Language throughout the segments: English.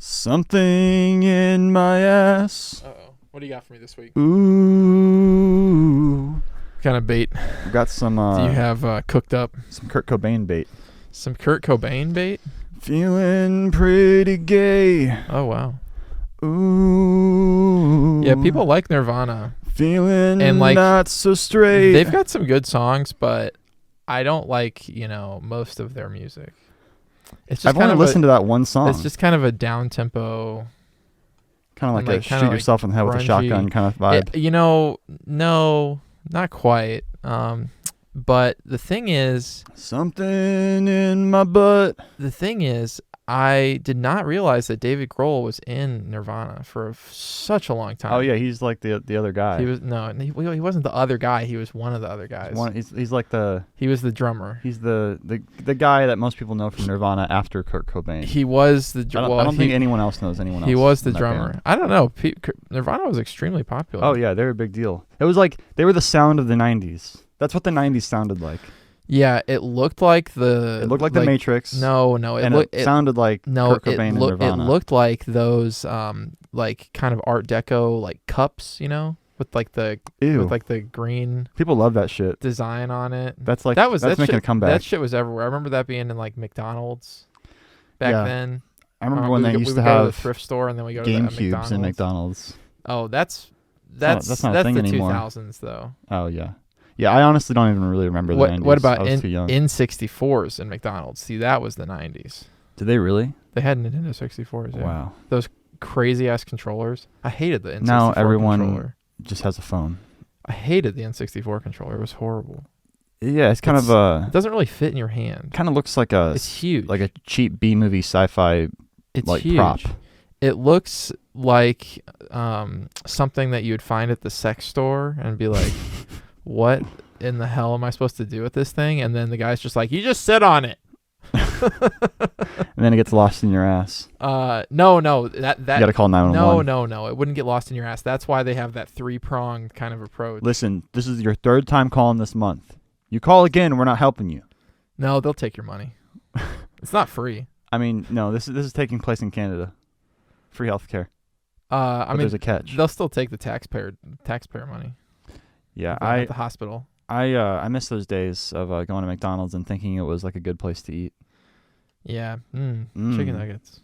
Something in my ass. Uh-oh. What do you got for me this week? Ooh. What kind of bait I've got some do you have cooked up? some Kurt Cobain bait. Some Kurt Cobain bait? Feeling pretty gay. Oh, wow. Ooh. Yeah, people like Nirvana. Feeling and, like, not so straight. They've got some good songs, but I don't like, most of their music. It's just I've only listened to that one song. It's just kind of a down-tempo. Kind of like and, a shoot yourself in the head with a grungy. shotgun kind of vibe. No, not quite. But the thing is, Something in my butt. I did not realize that David Grohl was in Nirvana for such a long time. Oh yeah, he's like the other guy. He wasn't the other guy. He was one of the other guys. He's like the. He was the drummer. He's the guy that most people know from Nirvana after Kurt Cobain. He was the. I don't think anyone else knows anyone else. He was the in that drummer. band. I don't know. Nirvana was extremely popular. Oh yeah, they were a big deal. It was like they were the sound of the '90s. That's what the '90s sounded like. Yeah, it looked like the. It looked like the Matrix. No, It sounded like Kurt Cobain and Nirvana. It looked like those like kind of Art Deco like cups, with like the Ew. with like the green People love that shit. design on it. That's like That's making shit, a comeback. That shit was everywhere. I remember that being in like McDonald's back Yeah. then. I remember when they used to go to have the thrift store and then we go to Game the Cubes in McDonald's. McDonald's. Oh, that's not a thing the anymore. 2000s though. Oh yeah, yeah. I honestly don't even really remember the 90s. What about I was too young. N64s in McDonald's? See, that was the 90s. Did they really? They had Nintendo 64s. Yeah. Wow. Those crazy ass controllers. I hated the N64 Now everyone controller. just has a phone. I hated the N64 controller. It was horrible. Yeah, it's kind of It doesn't really fit in your hand. kind of looks like a It's huge. like a cheap B movie sci-fi It's like huge. prop. It looks like something that you would find at the sex store and be like, "What in the hell am I supposed to do with this thing?" And then the guy's just like, "You just sit on it." And then it gets lost in your ass. No, that You got to call 911. no, it wouldn't get lost in your ass. That's why they have that 3-pronged kind of approach. Listen, this is your third time calling this month. You call again, we're not helping you. No, they'll take your money. It's not free. I mean, no, this is taking place in Canada. Free healthcare. I mean, there's a catch. they'll still take the taxpayer money. Yeah, at the hospital. I miss those days of going to McDonald's and thinking it was like a good place to eat. Yeah, Mm. chicken nuggets.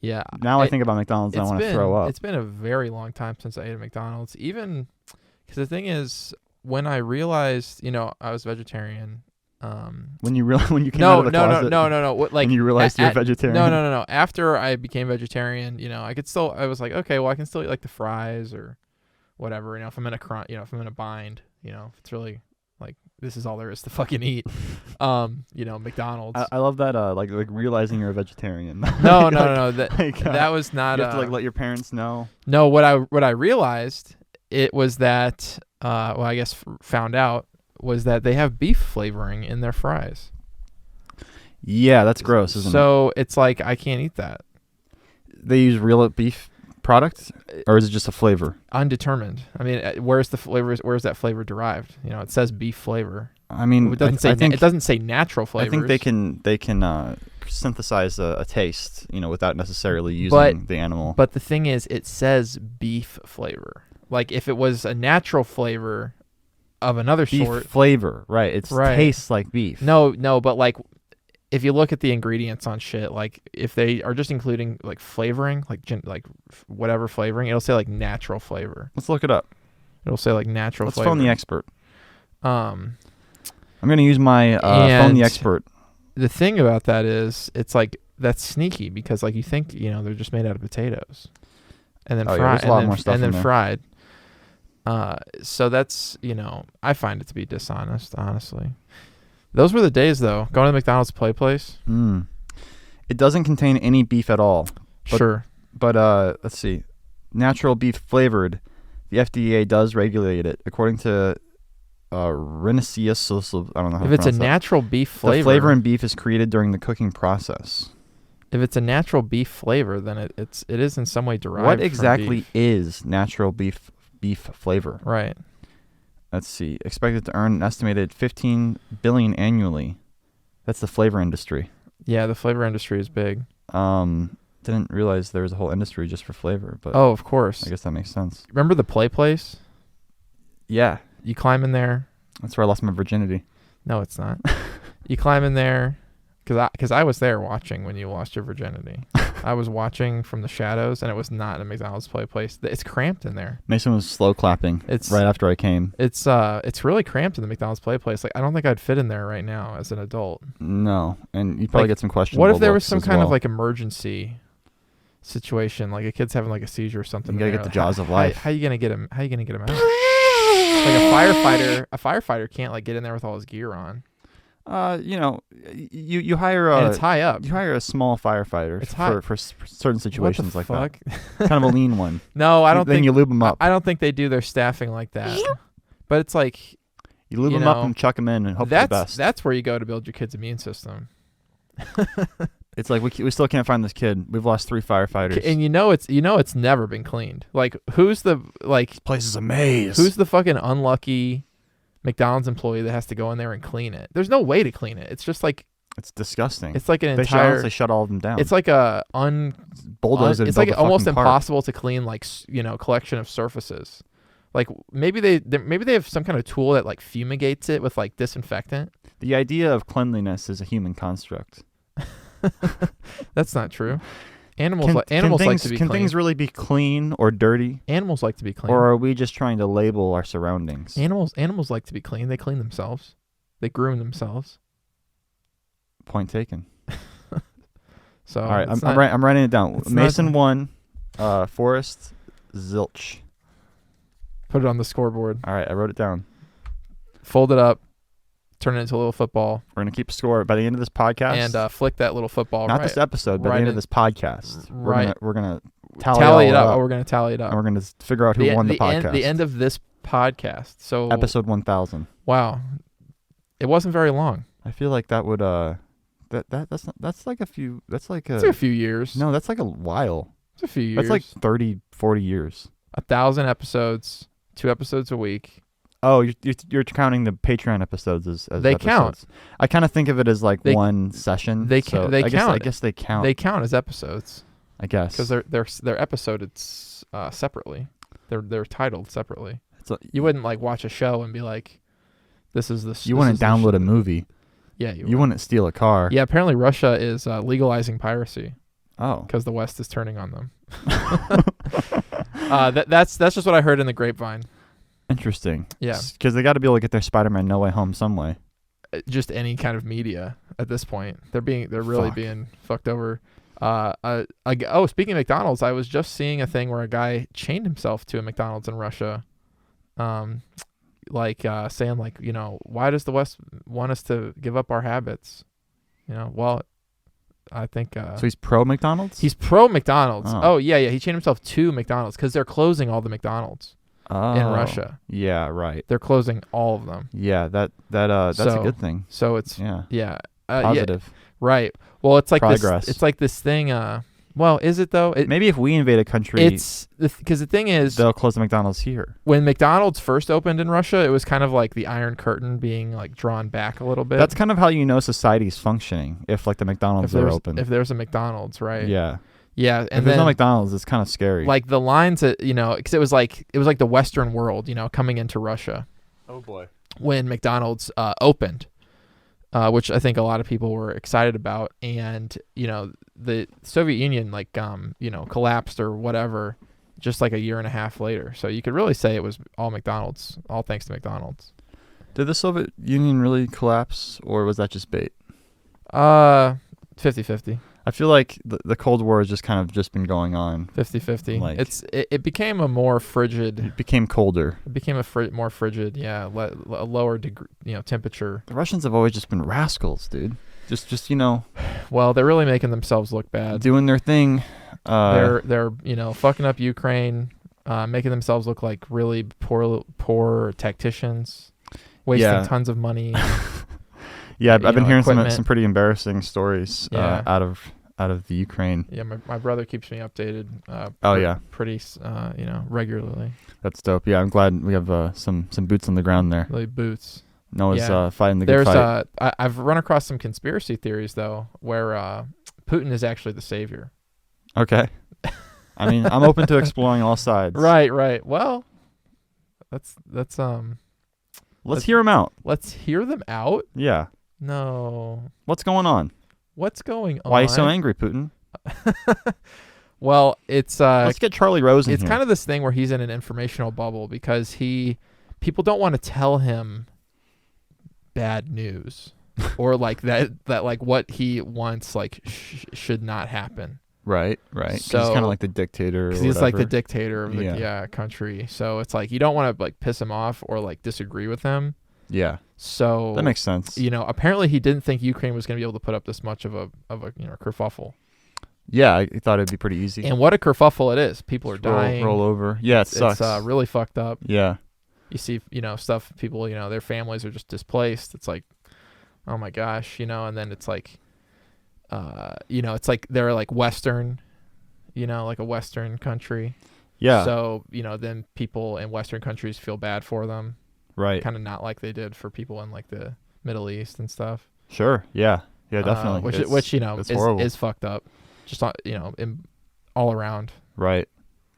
Yeah. Now I think about McDonald's and I want to throw up. It's been a very long time since I ate at McDonald's. Even because the thing is, when I realized, I was vegetarian. When you came out of the closet. No. Like when you realized you're a vegetarian. No. After I became vegetarian, I was like, okay, well, I can still eat like the fries or whatever. If I'm in if I'm in a bind, if it's really like this is all there is to fucking eat. McDonald's. I love that. Like realizing you're a vegetarian. No. That was not. You have to let your parents know. No, what I realized it was that I guess found out was that they have beef flavoring in their fries. Yeah, that's gross, isn't it? So it's like I can't eat that. They use real beef product, or is it just a flavor? Undetermined. I mean, where's the flavor? Where's that flavor derived? It says beef flavor. I mean, it doesn't say. It doesn't say natural flavors. I think they can synthesize a taste, without necessarily using the animal. But the thing is, it says beef flavor. Like if it was a natural flavor of another beef sort. Flavor, right? It tastes like beef. No, but like if you look at the ingredients on shit, like if they are just including like flavoring, like whatever flavoring, it'll say like natural flavor. Let's look it up. It'll say like natural flavor. Let's phone the expert. I'm going to use my phone the expert. The thing about that is it's like that's sneaky because like you think, they're just made out of potatoes. And then fried. Yeah, there's a lot more stuff and then in there. fried. So that's, I find it to be dishonest, honestly. Those were the days, though. Going to the McDonald's Play Place. It doesn't contain any beef at all. Sure. But let's see. Natural beef flavored. The FDA does regulate it. According to Renaceus, I don't know how to If it's a pronounce that. natural beef flavor. The flavor in beef is created during the cooking process. If it's a natural beef flavor, then it is in some way derived What from exactly beef. is natural beef flavor? Right. Let's see. Expected to earn an estimated $15 billion annually. That's the flavor industry. Yeah, the flavor industry is big. Didn't realize there was a whole industry just for flavor, but Oh, of course. I guess that makes sense. Remember the Play Place? Yeah, You climb in there. that's where I lost my virginity. No, it's not. You climb in there, because I was there watching when you lost your virginity. I was watching from the shadows, and it was not a McDonald's Play Place. It's cramped in there. Mason was slow clapping right after I came. It's really cramped in the McDonald's Play Place. Like, I don't think I'd fit in there right now as an adult. No, and you probably Like, get some questions. What if there was some kind of like emergency situation, like a kid's having like a seizure or something? You gotta in get there? the jaws of life. How you gonna get him? How you gonna get him out? Like a firefighter can't like get in there with all his gear on. You hire And it's high up. you hire a small firefighter It's high. for certain situations like fuck? that. Kind of a lean one. No, I don't Then think you lube them up. I don't think they do their staffing like that. But it's like You lube you them up know, and chuck them in and hope for the best. that's where you go to build your kid's immune system. It's like we still can't find this kid. We've lost 3 firefighters. And it's never been cleaned. Like who's the This place is a maze. who's the fucking unlucky McDonald's employee that has to go in there and clean it? There's no way to clean it. It's just like It's disgusting. it's like an They should entire. honestly shut all of them down. It's like a bulldoze it and it's build like a almost fucking park. impossible to clean, like collection of surfaces. Like maybe they have some kind of tool that like fumigates it with like disinfectant. The idea of cleanliness is a human construct. That's not true. Animals like to be Can clean. things really be clean or dirty? Animals like to be clean. Or are we just trying to label our surroundings? Animals like to be clean. They clean themselves. They groom themselves. Point taken. So All right, it's I'm not- writing it down. it's Mason not- 1, Forrest zilch. Put it on the scoreboard. All right, I wrote it down. Fold it up. Turn it into a little football. We're gonna keep score by the end of this podcast. And flick that little football. not right, this episode, but by right the end in- of this podcast. right. We're gonna tally it all up. We're gonna tally it up. and we're gonna figure out who won the podcast. The end of this podcast. So Episode 1000. wow, it wasn't very long. I feel like that would that's like a few. That's like It's a few years. no, that's like a while. It's a few years. That's like 30, 40 years. 1,000 episodes, 2 episodes a week. Oh, you're counting the Patreon episodes as They episodes. count. I kind of think of it as like They- one session. they so they I guess, I count. guess they count. They count as episodes I guess because they're episoded separately. They're titled separately. So You wouldn't like watch a show and be like, "This is the." you wouldn't download a movie. Yeah, You wouldn't steal a car. Yeah, apparently Russia is legalizing piracy Oh. because the West is turning on them. That's just what I heard in the grapevine. Interesting. Yeah. Because they got to be able to get their Spider-Man No Way Home some way. Just any kind of media at this point. They're really Fuck. being fucked over. Speaking of McDonald's, I was just seeing a thing where a guy chained himself to a McDonald's in Russia, saying like, why does the West want us to give up our habits? Well, I think So he's pro McDonald's? he's pro McDonald's. Oh. Oh yeah, he chained himself to McDonald's because they're closing all the McDonald's in Russia. Yeah, right. They're closing all of them. Yeah, that's a So- good thing. So it's Yeah. Yeah, Positive. right. Well, it's like Progress. It's like this thing. Well, is it though? Maybe if we invade a country, It's because the thing is, they'll close the McDonald's here. when McDonald's first opened in Russia, it was kind of like the Iron Curtain being like drawn back a little bit. That's kind of how you know society's functioning. If like the McDonald's are open. If there's a McDonald's, right? Yeah. Yeah, If and there's no then McDonald's, it's kind of scary. like the lines that because it was like the Western world, coming into Russia oh boy. when McDonald's opened. Which I think a lot of people were excited about, and the Soviet Union collapsed or whatever, just like a year and a half later. So you could really say it was all McDonald's, all thanks to McDonald's. Did the Soviet Union really collapse, or was that just bait? 50-50. I feel like the Cold War has just been going on. 50-50. Like- It became a more frigid. It became colder. It became more frigid. Yeah, a lower degree, temperature. The Russians have always just been rascals, dude. Just Well, they're really making themselves look bad. doing their thing. They're fucking up Ukraine, making themselves look like really poor tacticians, wasting Yeah. tons of money. Yeah, I've been hearing equipment. some pretty embarrassing stories Yeah. out of the Ukraine. Yeah, my brother keeps me updated. Oh, yeah. pretty regularly. That's dope. Yeah, I'm glad we have some boots on the ground there. Really boots. Noah's Yeah. fighting the good There's fight. I've run across some conspiracy theories though, where Putin is actually the savior. Okay. I mean, I'm open to exploring all sides. Right. Well, let's Let's hear him out. let's hear them out. Yeah. No. What's going on? What's going on? Why are you so angry, Putin? Well, it's Let's get Charlie Rose in it's here. kind of this thing where he's in an informational bubble because people don't want to tell him bad news or like that like what he wants like should not happen. Right. 'Cause he's So- kind of like the dictator. Because Or he's like the whatever. dictator of the Yeah. country. So it's like you don't want to like piss him off or like disagree with him. Yeah. So That makes sense. apparently he didn't think Ukraine was going to be able to put up this much of a kerfuffle. Yeah, I thought it'd be pretty easy. And what a kerfuffle it is. People are Just dying. Roll over. Yeah, it sucks. It's really fucked up. Yeah. You see, stuff, people, their families are just displaced. It's like, oh my gosh, and then it's like, it's like they're like Western, like a Western country. Yeah. So, then people in Western countries feel bad for them. Right. Kind of not like they did for people in like the Middle East and stuff. Sure. Yeah. Yeah, definitely. Which it's horrible. is fucked up. Just, all around. Right.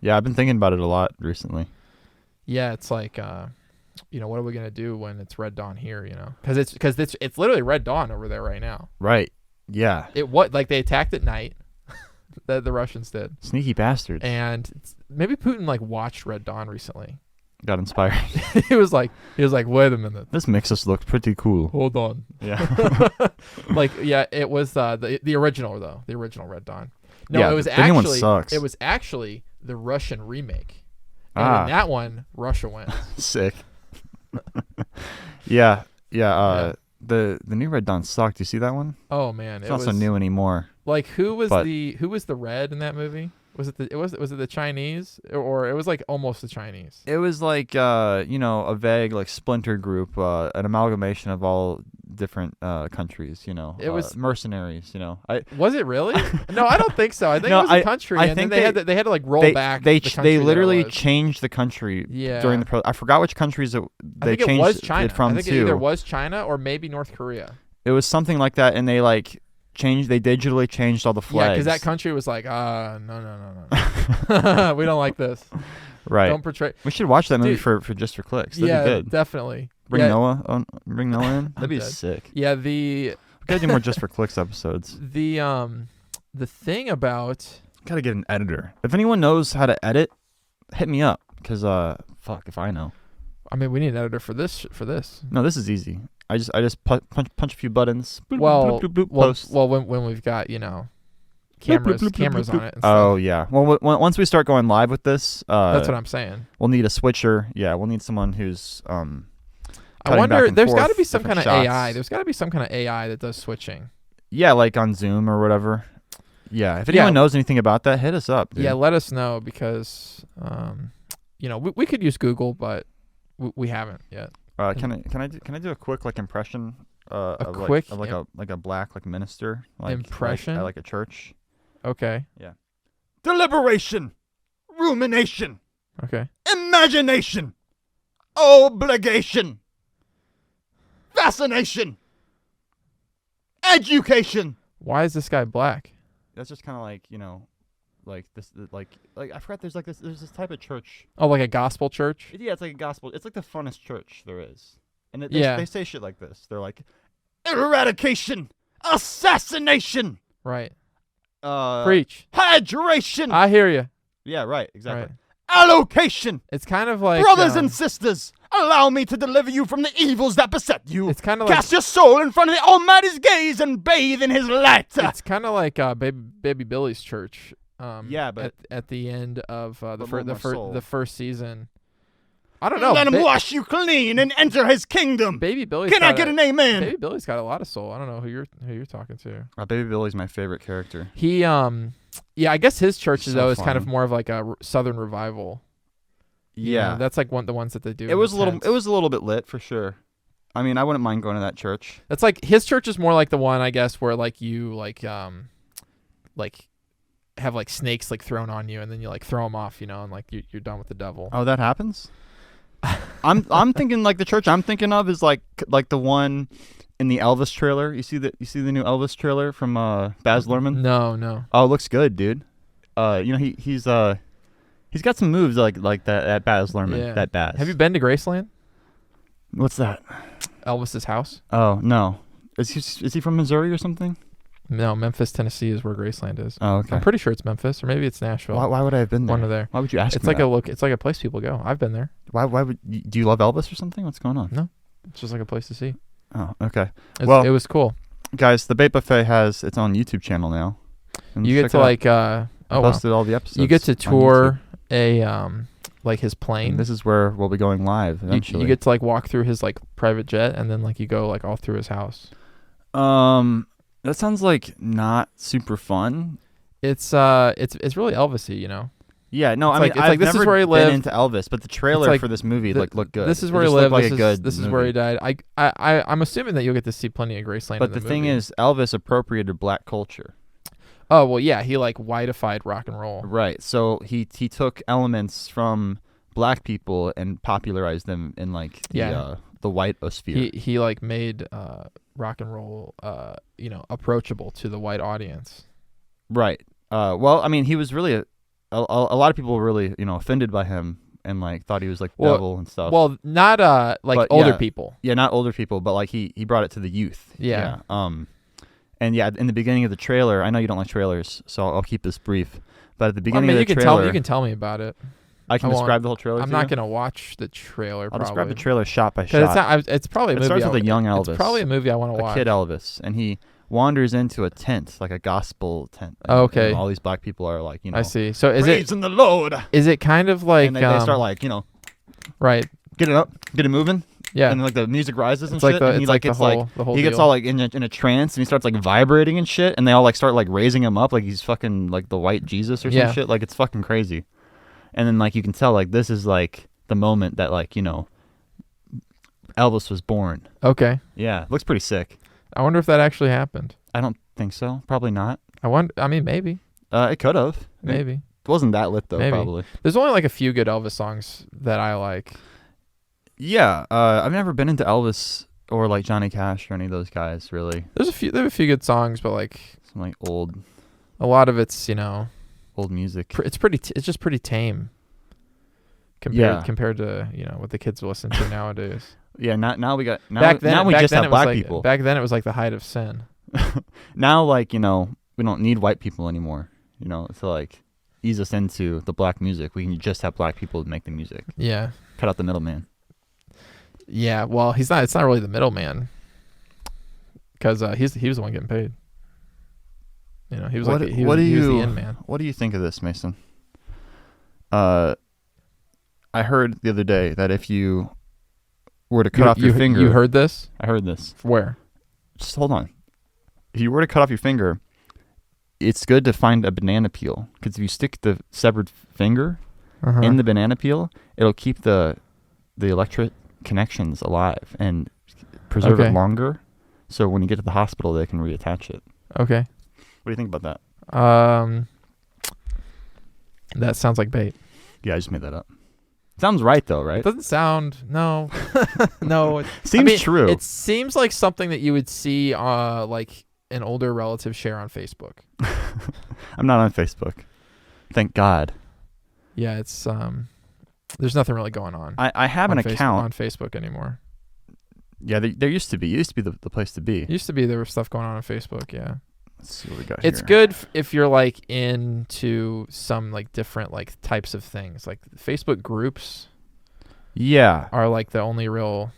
Yeah, I've been thinking about it a lot recently. Yeah, it's like, what are we gonna do when it's Red Dawn here? Because it's literally Red Dawn over there right now. Right. Yeah. Like they attacked at night, the Russians did, Sneaky bastards. and maybe Putin like watched Red Dawn recently. Got inspired. he was like, wait a minute, This makes us look pretty cool. hold on. Yeah. It was the original though, the original Red Dawn. No, Yeah, it was the new one actually sucks. it was actually the Russian remake. And Ah. in that one, Russia wins. Sick. Yeah. Yeah. The new Red Dawn sucked. Do you see that one? Oh man, It's not so new anymore. Like who was But- the red in that movie? Was it was it the Chinese or it was like almost the Chinese? It was like a vague like splinter group, an amalgamation of all different countries. It was- mercenaries. Was it really? No, I don't think so. I think No, it was a country, I and then think they had to like roll they back. they the ch- country they that it literally was. changed the country Yeah. during the I forgot which countries I they think it changed was China. it from I think to. it either was China or maybe North Korea. It was something like that, and they like changed. They digitally changed all the Yeah, flags. because that country was like, no. We don't like this. Right. Don't portray. We should watch that movie Dude. for just for clicks. That'd Yeah, be good. definitely. Bring yeah, Noah on. Bring Noah in. That'd be dead. sick. Yeah, the We gotta do more just for clicks episodes. the thing about Gotta get an editor. If anyone knows how to edit, hit me up. Cause fuck if I know. I mean, we need an editor for this. No, this is easy. I just punch a few buttons. Bloop, Well, bloop, bloop, bloop, well, post. well, when we've got Bloop, cameras bloop, bloop, cameras bloop, on bloop. it. And stuff. Oh yeah. Well, once we start going live with this, That's what I'm saying. we'll need a switcher. Yeah, we'll need someone who's I cutting wonder. back and There's got to forth, be some kind different of shots. AI. There's got to be some kind of AI that does switching. Yeah, like on Zoom or whatever. Yeah, if anyone knows anything about that, hit us up. Dude. Yeah, let us know because we could use Google, but we haven't yet. Can I do a quick like impression? Of quick like a black like minister impression? at like a church. Okay. Deliberation, rumination, Okay. imagination, obligation, fascination, education. Why is this guy black? That's just kind of like like this like I forgot. There's this type of church. Oh, like a gospel church? Yeah, it's like a gospel. It's like the funnest church there is. And Yeah. they say shit like this. They're like, eradication, assassination, Right. preach, Preach. hydration. I hear you. Yeah, right, exactly. Right. Allocation, It's kind of like brothers and sisters, allow me to deliver you from the evils that beset you. it's kind of like Cast your soul in front of the Almighty's gaze and bathe in His light. it's kind of like baby Billy's church. Yeah, but at the end of but more soul. the first season, I don't know. Let Him wash you clean and enter His kingdom. Baby Billy's Can I got get an amen? Baby Billy's got a lot of soul. I don't know who you're talking to. Baby Billy's my favorite character. He yeah, I guess his church So though is kind of fun. more of like a Southern revival. Yeah, That's like the ones that they do. it was a little bit lit for sure. I mean, I wouldn't mind going to that church. That's like his church is more like the one I guess where like you like have like snakes like thrown on you and then you like throw them off, and like you're done with the devil. Oh, that happens? I'm thinking like the church I'm thinking of is like the one in the Elvis trailer. You see the new Elvis trailer from Baz Luhrmann? No. Oh, it looks good, dude. He's got some moves like that Baz Luhrmann. Yeah. That Baz. Have you been to Graceland? What's that? Elvis's house? Oh no. Is he from Missouri or something? No, Memphis, Tennessee is where Graceland is. Oh, okay. I'm pretty sure it's Memphis, or maybe it's Nashville. Why would I have been there? One of there. Why would you ask It's me like that? it's like a place people go. I've been there. Why would do you love Elvis or something? What's going on? It's just like a place to see. Oh, okay. It was cool. Guys, the Bait Buffet has its own YouTube channel now. And You check get to it out. like I posted all the episodes. You get to on tour a like his YouTube. plane. And this is where we'll be going live You, eventually. you get to like walk through his like private jet, and then like you go like all through his house. That sounds like not super fun. It's really Elvis-y, you know. Yeah, no, It's I like- mean, it's I've like, this is never where he been lived. into Elvis, but the trailer like for this movie looked good. This is It where he just lived. looked like a good This is where he movie. died. I'm assuming that you'll get to see plenty of Graceland. But in the the thing movie. is, Elvis appropriated black culture. Oh well, yeah, he like whiteified rock and roll. Right. So he took elements from black people and popularized them in like the white sphere. He like made rock and roll approachable to the white audience. Right. Well, I mean, he was really a lot of people were really offended by him and like thought he was like devil and stuff. Well, not like But, older yeah. people. Yeah, not older people, but like he brought it to the youth. Yeah. And yeah, in the beginning of the trailer, I know you don't like trailers, so I'll keep this brief. But at the I beginning mean, of you the can trailer, you can tell me about it. I can I won't- describe the whole trailer. I'm to not you? gonna watch the trailer. I'll Probably. describe the trailer shot by 'Cause shot. it's probably a It movie. starts with a young Elvis. It's probably a movie I want to A watch. kid Elvis, and he wanders into a tent, like a gospel tent. Oh, okay. And all these black people are like, I see. So is praising the Lord. it kind of like And they start like, right? get it up, get it moving. Yeah. And like the music rises and It's like shit. the and he it's like the gets whole the whole he gets deal. all like in a trance, and he starts like vibrating and shit. And they all like start like raising him up, like he's fucking like the white Jesus or some Yeah. shit. Like it's fucking crazy. And then like you can tell like this is like the moment that like Elvis was born. Okay. Yeah, looks pretty sick. I wonder if that actually happened. I don't think so. Probably not. I mean, maybe. It could have. Maybe. It wasn't that lit though. Maybe. Probably. There's only like a few good Elvis songs that I like. Yeah. I've never been into Elvis or like Johnny Cash or any of those guys really. There are a few good songs, but like Some like old a lot of it's music. it's just pretty tame compared to what the kids listen to nowadays. Yeah. Now we got Back then we just then have it was black like, people. Back then it was like the height of sin. Now like we don't need white people anymore. To like ease us into the black music. We can just have black people make the music. Yeah. Cut out the middleman. Yeah. Well, it's not really the middleman, because he was the one getting paid. He was he was the end man. What do you think of this, Mason? I heard the other day that if you were to cut off your finger, You heard this? I heard this. Where? Just hold on. If you were to cut off your finger, it's good to find a banana peel, because if you stick the severed finger Uh-huh. in the banana peel, it'll keep the electric connections alive and preserve Okay. it longer. So when you get to the hospital, they can reattach it. Okay. What do you think about that? That sounds like bait. Yeah, I just made that up. Sounds right though, It right? doesn't sound no. No. Seems true. It seems like something that you would see like an older relative share on Facebook. I'm not on Facebook. Thank God. Yeah, it's there's nothing really going on. I have an on account. on Facebook anymore. Yeah, there used to be. It used to be the place to be. It used to be there was stuff going on Facebook, yeah. Let's see what we got It's here. good if you're like into some like different like types of things. Like Facebook groups Yeah. are like the only real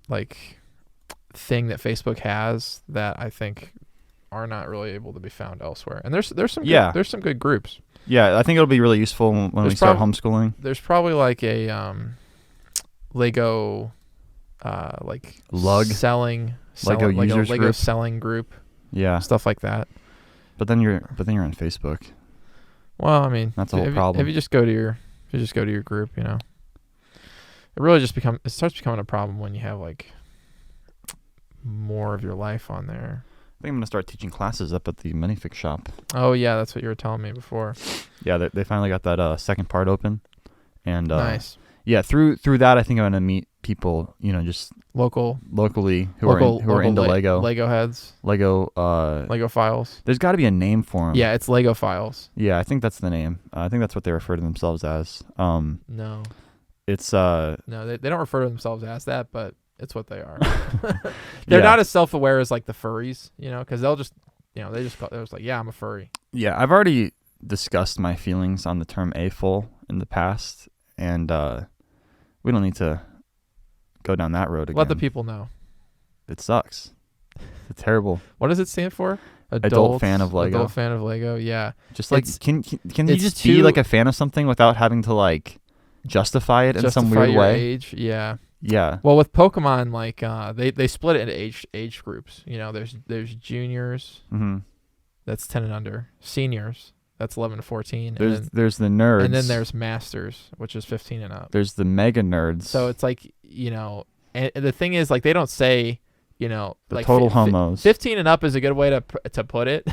like thing that Facebook has that I think are not really able to be found elsewhere. And there's some Yeah. there's some good groups. Yeah, I think it'll be really useful when we There's start homeschooling. There's probably like a Lego like Lug? selling Lego like users a Lego group? selling group, Yeah. stuff like that. But then you're on Facebook. Well, I mean, That's the whole if problem. If you just go to your group, it really it starts becoming a problem when you have like more of your life on there. I think I'm gonna start teaching classes up at the minifix shop. Oh yeah, that's what you were telling me before. Yeah, they finally got that second part open, and Nice. yeah, through that, I think I'm gonna meet people, just locally who are into Lego. Lego heads. Lego. Lego files. There's got to be a name for them. Yeah, it's Lego files. Yeah, I think that's the name. I think that's what they refer to themselves as. No. It's No, they don't refer to themselves as that, but it's what they are. They're not as self-aware as like the furries, because they'll just, they just call, they're just like, yeah, I'm a furry. Yeah, I've already discussed my feelings on the term AFOL in the past, and we don't need to go down that road again. Let the people know. It sucks. It's terrible. What does it stand for? Adult fan of Lego. Adult fan of Lego. Yeah. Just like, can you just be like a fan of something without having to like justify it in some weird way? Age. Yeah. Yeah. Well, with Pokemon, like they split it into age groups. There's juniors. Mm-hmm. That's 10 and under. Seniors. That's 11 to 14. There's the nerds. And then there's masters, which is 15 and up. There's the mega nerds. So it's like, and the thing is, like, they don't say, the like total homos. 15 and up is a good way to put it,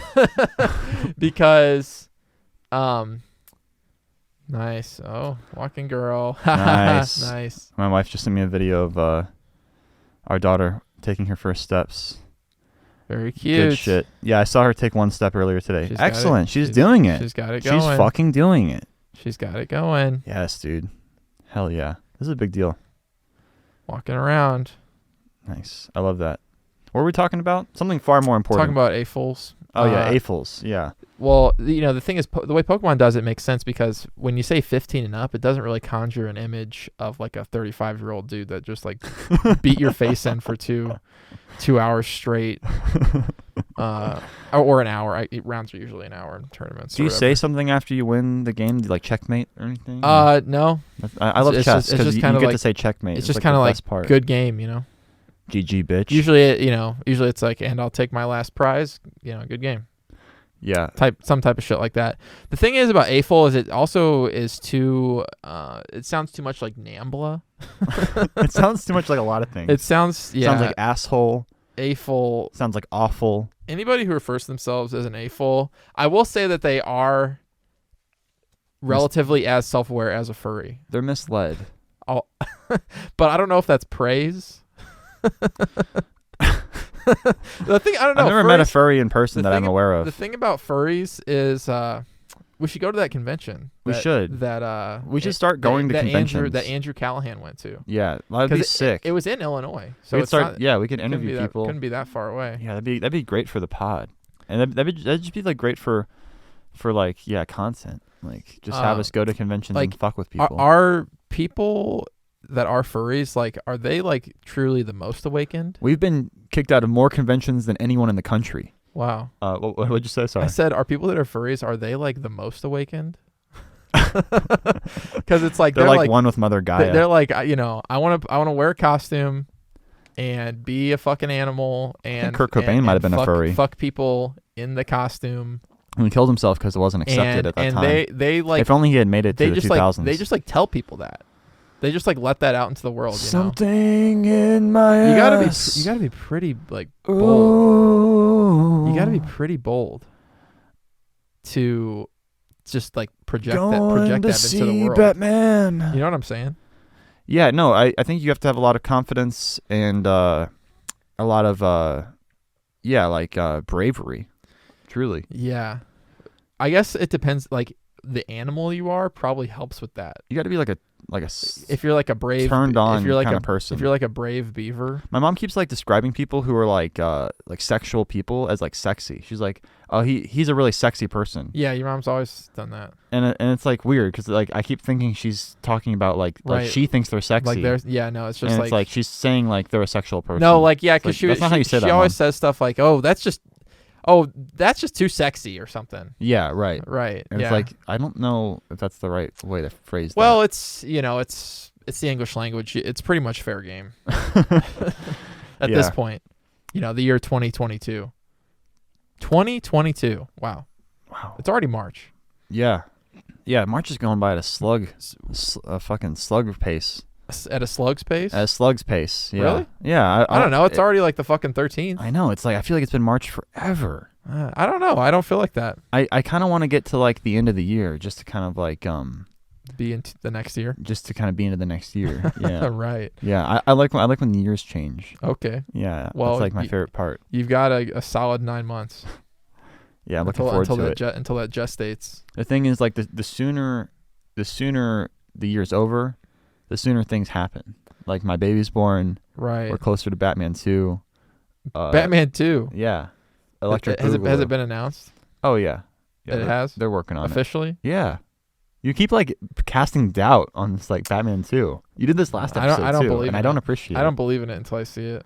because, nice. Oh, walking girl. Nice. Nice. My wife just sent me a video of our daughter taking her first steps. Very cute. Good shit. Yeah, I saw her take one step earlier today. She's Excellent. She's doing it. She's got it going. She's fucking doing it. She's got it going. Yes, dude. Hell yeah. This is a big deal. Walking around. Nice. I love that. What were we talking about? Something far more important. Talking about AFOLs. Oh, yeah, AFOLs. Yeah. Well, the thing is, the way Pokemon does it makes sense, because when you say 15 and up, it doesn't really conjure an image of like a 35-year-old dude that just like beat your face in for 2 hours straight, or an hour. Rounds are usually an hour in tournaments. Do you say something after you win the game? Do you like checkmate or anything? No. I love chess because you get to say checkmate. It's just kind of like good game, GG, bitch. Usually it's like, and I'll take my last prize. Good game. Yeah. Some type of shit like that. The thing is about AFOL is it also is too. It sounds too much like NAMBLA. It sounds too much like a lot of things. It sounds Sounds like asshole. AFOL Sounds like awful. Anybody who refers to themselves as an AFOL, I will say that they are relatively as self-aware as a furry. They're misled. But I don't know if that's praise. The thing, I don't know. I've never met a furry in person that I'm aware of. The thing about furries is we should go to that convention. We should start going to conventions that Andrew Callahan went to. Yeah, that'd be sick. It was in Illinois, so we could interview people. Couldn't be that far away. Yeah, that'd be great for the pod, and that'd just be like great for like content. Like just have us go to conventions and fuck with people. Are people that are furries, like, are they like truly the most awakened? We've been kicked out of more conventions than anyone in the country. Wow. What'd you say? Sorry. I said, are people that are furries, are they like the most awakened? Because it's like they're like one with Mother Gaia. They're like, I want to wear a costume and be a fucking animal. And Kurt Cobain might have been a furry. Fuck people in the costume. And he killed himself because it wasn't accepted at that time. And they like, if only he had made it to the 2000s. They just like tell people that. They just like let that out into the world. Something in my you gotta be pretty like bold. You gotta be pretty bold to just like project that into the world. Batman. You know what I'm saying? Yeah, no, I think you have to have a lot of confidence and a lot of bravery. Truly. Yeah. I guess it depends. Like the animal you are probably helps with that. You got to be like a if you're like a brave turned on if you're like kind a of person. If you're like a brave beaver. My mom keeps like describing people who are like sexual people as like sexy. She's like, oh, he's a really sexy person. Yeah, your mom's always done that. And it's like weird because like I keep thinking she's talking about like she thinks they're sexy. Like there's no, it's just and like it's like she's saying like they're a sexual person. No, like because that's not how you say that. She always says stuff like, that's just too sexy or something. Yeah, right. Right. And it's like I don't know if that's the right way to phrase that. Well, it's it's the English language. It's pretty much fair game at this point. The year 2022. 2022. Wow. It's already March. Yeah. Yeah, March is going by at a fucking slug pace. At a slug's pace? At a slug's pace. Yeah. Really? Yeah. I don't know. It's already like the fucking 13th. I know. It's like I feel like it's been March forever. I don't know. I don't feel like that. I kind of want to get to like the end of the year just to kind of like be in the next year. just to kind of be into the next year. Yeah. Right. Yeah, I like when the years change. Okay. Yeah, Well, that's like my favorite part. You've got a solid 9 months. Yeah, I'm looking forward to it. Until that gestates. The thing is, like, the sooner the year's over, the sooner things happen. Like, my baby's born. Right. We're closer to Batman 2. Batman 2. Yeah. Electric Has Boogaloo. it been announced? Oh, yeah. That it has? They're working on Officially? it. Yeah. You keep, like, casting doubt on this, like, Batman 2. You did this last episode, I don't too, believe and in I don't it. appreciate it. I don't believe in it until I see it.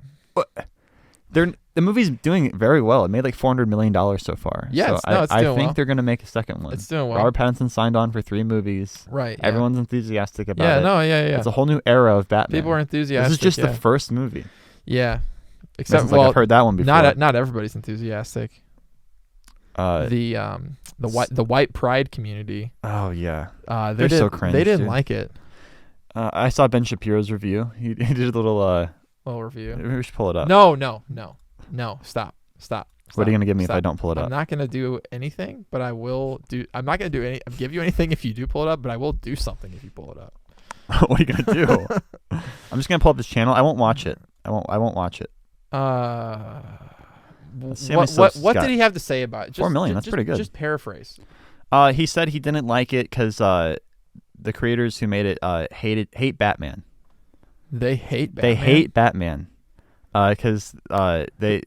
The movie's doing very well. It made like $400 million so far. Yeah, so it's I doing think well. they're going to make a second one. It's doing well. Robert Pattinson signed on for 3 movies. Right. Yeah. Everyone's enthusiastic about Yeah, it. no, yeah. It's a whole new era of Batman. People are enthusiastic. This is just yeah. the first movie. Yeah. Except Except, like well, I've heard that one before. not everybody's enthusiastic. The white pride community. Oh yeah. They're so cringe. They didn't dude. like it. I saw Ben Shapiro's review. He did a little. Little review. We should pull it up. No. Stop. What are you gonna give me Stop. if I don't pull it I'm up? not gonna do anything, but I will do. I'm not gonna give you anything if you do pull it up, but I will do something if you pull it up. What are you gonna do? I'm just gonna pull up his channel. I won't watch it. I won't watch it. Let's see how many subs he's What got. did he have to say about it? 4 million, that's pretty good. Just paraphrase. He said he didn't like it because the creators who made it hate Batman. They hate Batman. They hate Batman because they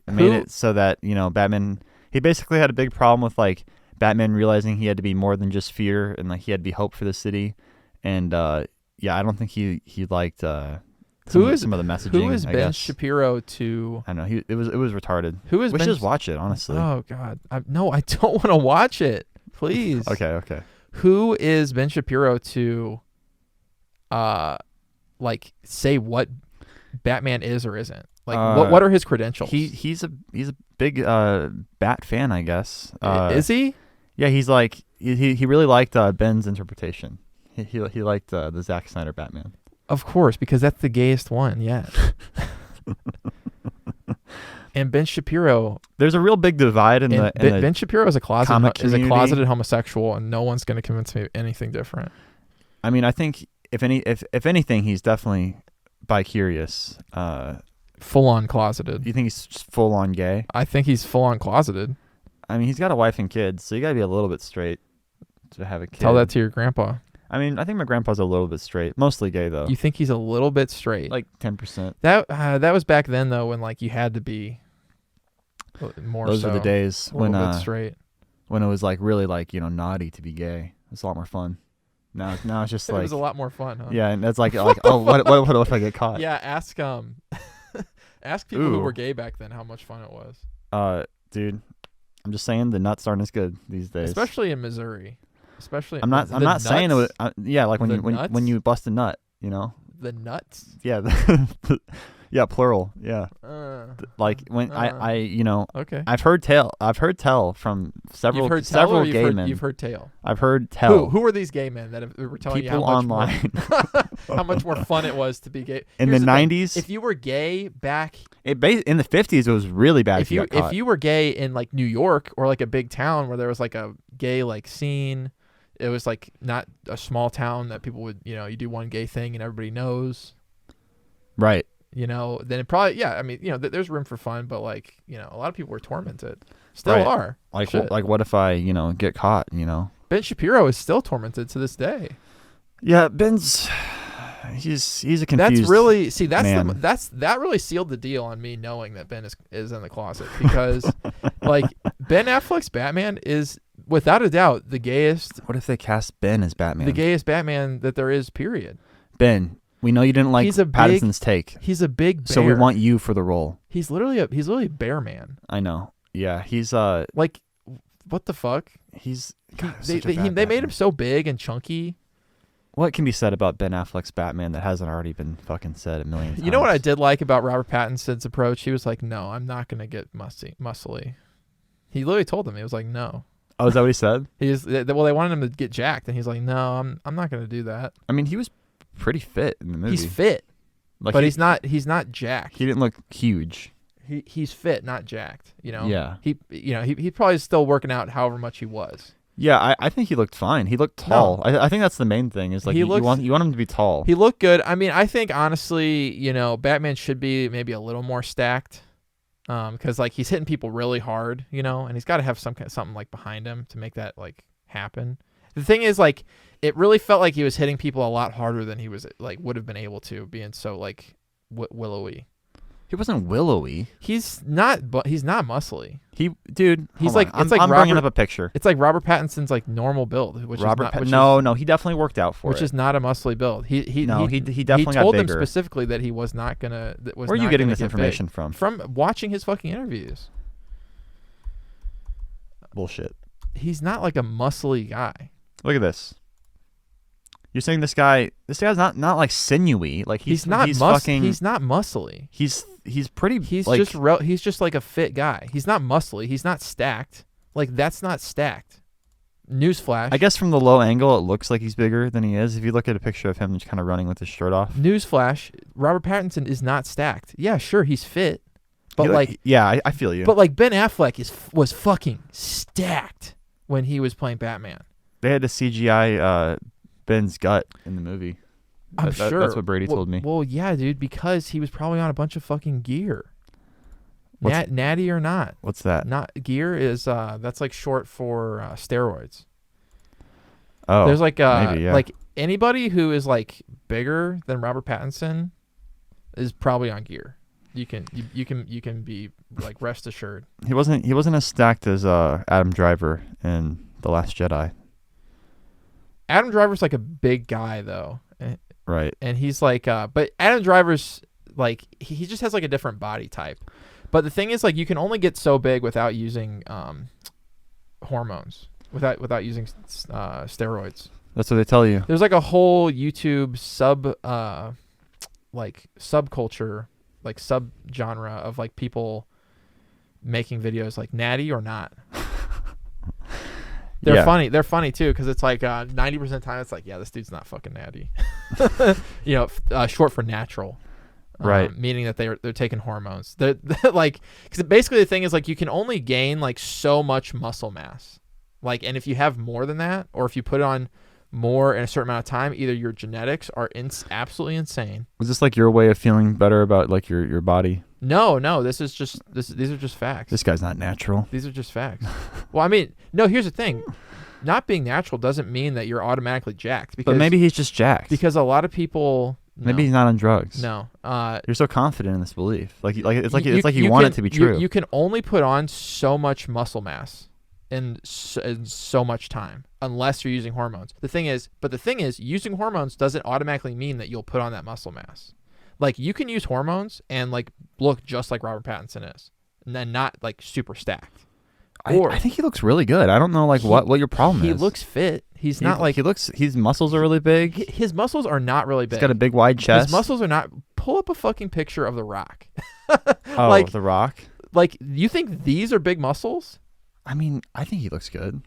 made it so that Batman. He basically had a big problem with like Batman realizing he had to be more than just fear and like he had to be hope for the city, and I don't think he liked some of the messaging. Who is I Ben guess. Shapiro to? I don't know. It was retarded. Who is We should Ben? just watch it honestly. Oh God, no, I don't want to watch it. Please. Okay. Who is Ben Shapiro to? Like say what Batman is or isn't. Like what are his credentials? He's a big Bat fan, I guess. Is he? Yeah, he's like he really liked Ben's interpretation. He liked the Zack Snyder Batman. Of course, because that's the gayest one yet. And Ben Shapiro. There's a real big divide in the Ben Shapiro is a comic community. closeted homosexual, and no one's going to convince me of anything different. I mean, I think if anything, he's definitely bi-curious. Full on closeted. You think he's full on gay? I think he's full on closeted. I mean, he's got a wife and kids, so you got to be a little bit straight to have a kid. Tell that to your grandpa. I mean, I think my grandpa's a little bit straight, mostly gay though. You think he's a little bit straight? Like 10%. That was back then though, when like you had to be more. Those are the days a little bit straight. When it was like really like naughty to be gay. It's a lot more fun. Now it's just It like was a lot more fun, huh? yeah, and it's like oh what if I get caught? Yeah, ask people who Ooh. were gay back then how much fun it was. Dude, I'm just saying the nuts aren't as good these days. Especially in Missouri. I'm not saying it was yeah, like when you bust a nut, the nuts. Yeah, yeah, plural. Yeah. Like when Okay. I've heard tell from several gay men. You've heard tale. I've heard tell. Who are these gay men that were telling people you how much online how much more fun it was to be gay in Here's the thing. 90s? If you were gay back in the 50s, it was really bad. if you were gay in like New York or like a big town where there was like a gay like scene, it was like not a small town that people would you do one gay thing and everybody knows. Right. Then it probably I mean there's room for fun, but like a lot of people were tormented, still Right. are. Like Shit. what if I get caught? Ben Shapiro is still tormented to this day. Yeah, Ben's he's a confused. That's really man. that really sealed the deal on me knowing that Ben is in the closet because like Ben Affleck's Batman is without a doubt the gayest. What if they cast Ben as Batman? The gayest Batman that there is. Period. Ben, we know you didn't like Pattinson's take. He's a big bear. So we want you for the role. He's literally bear man. I know. Yeah, he's like what the fuck? They made him so big and chunky. What can be said about Ben Affleck's Batman that hasn't already been fucking said a million times? You know what I did like about Robert Pattinson's approach? He was like, "No, I'm not gonna get muscly." He literally told them he was like, "No." Oh, is that what he said? They wanted him to get jacked, and he's like, "No, I'm not gonna do that." I mean, he was pretty fit in the movie. He's fit, like but he's not jacked. He didn't look huge. He's fit, not jacked. Yeah. He's probably still working out however much he was. Yeah, I think he looked fine. He looked tall. I think that's the main thing. Is like He looks- you want him to be tall. He looked good. I mean, I think honestly, Batman should be maybe a little more stacked, because like he's hitting people really hard, and he's got to have something like behind him to make that like happen. The thing is, like, it really felt like he was hitting people a lot harder than he was like would have been able to, being so like willowy. He wasn't willowy. He's not, but he's not muscly. Dude, He's hold like- on. it's like I'm bringing Robert- up a picture. It's like Robert Pattinson's like normal build, which Robert, is not, which no, he definitely worked out for which it. is not a muscly build. He definitely he got told them bigger. specifically that he was not gonna. That was Where are you not getting gonna this get big. information from? From watching his fucking interviews. Bullshit. He's not like a muscly guy. Look at this. You're saying this guy's not like sinewy. Like He's not fucking. He's not muscly. He's pretty. He's like, he's just like a fit guy. He's not muscly. He's not stacked. Like that's not stacked. Newsflash. I guess from the low angle, it looks like he's bigger than he is. If you look at a picture of him just kind of running with his shirt off. Newsflash. Robert Pattinson is not stacked. Yeah, sure, he's fit, but yeah, I feel you. But like Ben Affleck was fucking stacked when he was playing Batman. They had to CGI Ben's gut in the movie. I'm sure. That's what Brady told me. Well, yeah, dude, because he was probably on a bunch of fucking gear. Natty or not. What's that? Not gear is that's like short for steroids. Oh, There's like maybe, yeah. like anybody who is like bigger than Robert Pattinson is probably on gear. You can be like rest assured. He wasn't as stacked as Adam Driver in The Last Jedi. Adam Driver's like a big guy though. Right. And he's like but Adam Driver's like he just has like a different body type. But the thing is, like, you can only get so big without using hormones, without using steroids. That's what they tell you. There's like a whole YouTube subculture, like sub-genre of like people making videos like natty or not. They're funny. They're funny too because it's like 90% of the time it's like, yeah, this dude's not fucking natty. Short for natural. Right. Meaning that they're taking hormones. They're like, because basically the thing is like you can only gain like so much muscle mass, like, and if you have more than that, or if you put on more in a certain amount of time, either your genetics are absolutely insane. Was this like your way of feeling better about like your body? No, these are just facts. This guy's not natural. These are just facts. Well, I mean, no. Here's the thing. Not being natural doesn't mean that you're automatically jacked. Because, but maybe he's just jacked. Because a lot of people. No. Maybe he's not on drugs. No. You're so confident in this belief. Like it's like you want it to be true. You can only put on so much muscle mass in so much time unless you're using hormones. The thing is, using hormones doesn't automatically mean that you'll put on that muscle mass. Like you can use hormones and like look just like Robert Pattinson is, and then not like super stacked. I think he looks really good. I don't know like what your problem is. He looks fit. He's not like his muscles are really big. His muscles are not really big. He's got a big wide chest. His muscles are not. Pull up a fucking picture of The Rock. Oh, like, The Rock. Like you think these are big muscles? I mean, I think he looks good.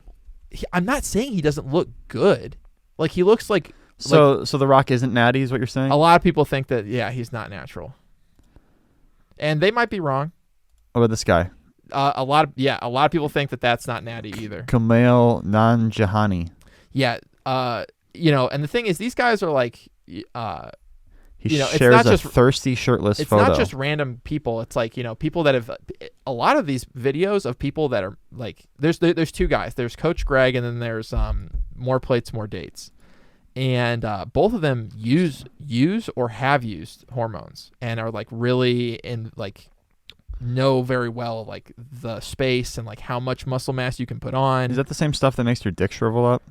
I'm not saying he doesn't look good. Like he looks like. So The Rock isn't natty, is what you're saying? A lot of people think that he's not natural, and they might be wrong. What about this guy? A lot of people think that that's not natty either. Kumail Nanjiani. Yeah, and the thing is, these guys are like, he it's shares not a just thirsty shirtless it's photo. It's not just random people. It's like people that have a lot of these videos of people that are like there's two guys. There's Coach Greg and then there's More Plates, More Dates, and both of them use or have used hormones and are like really in like. Know very well like the space and like how much muscle mass you can put on. Is that the same stuff that makes your dick shrivel up?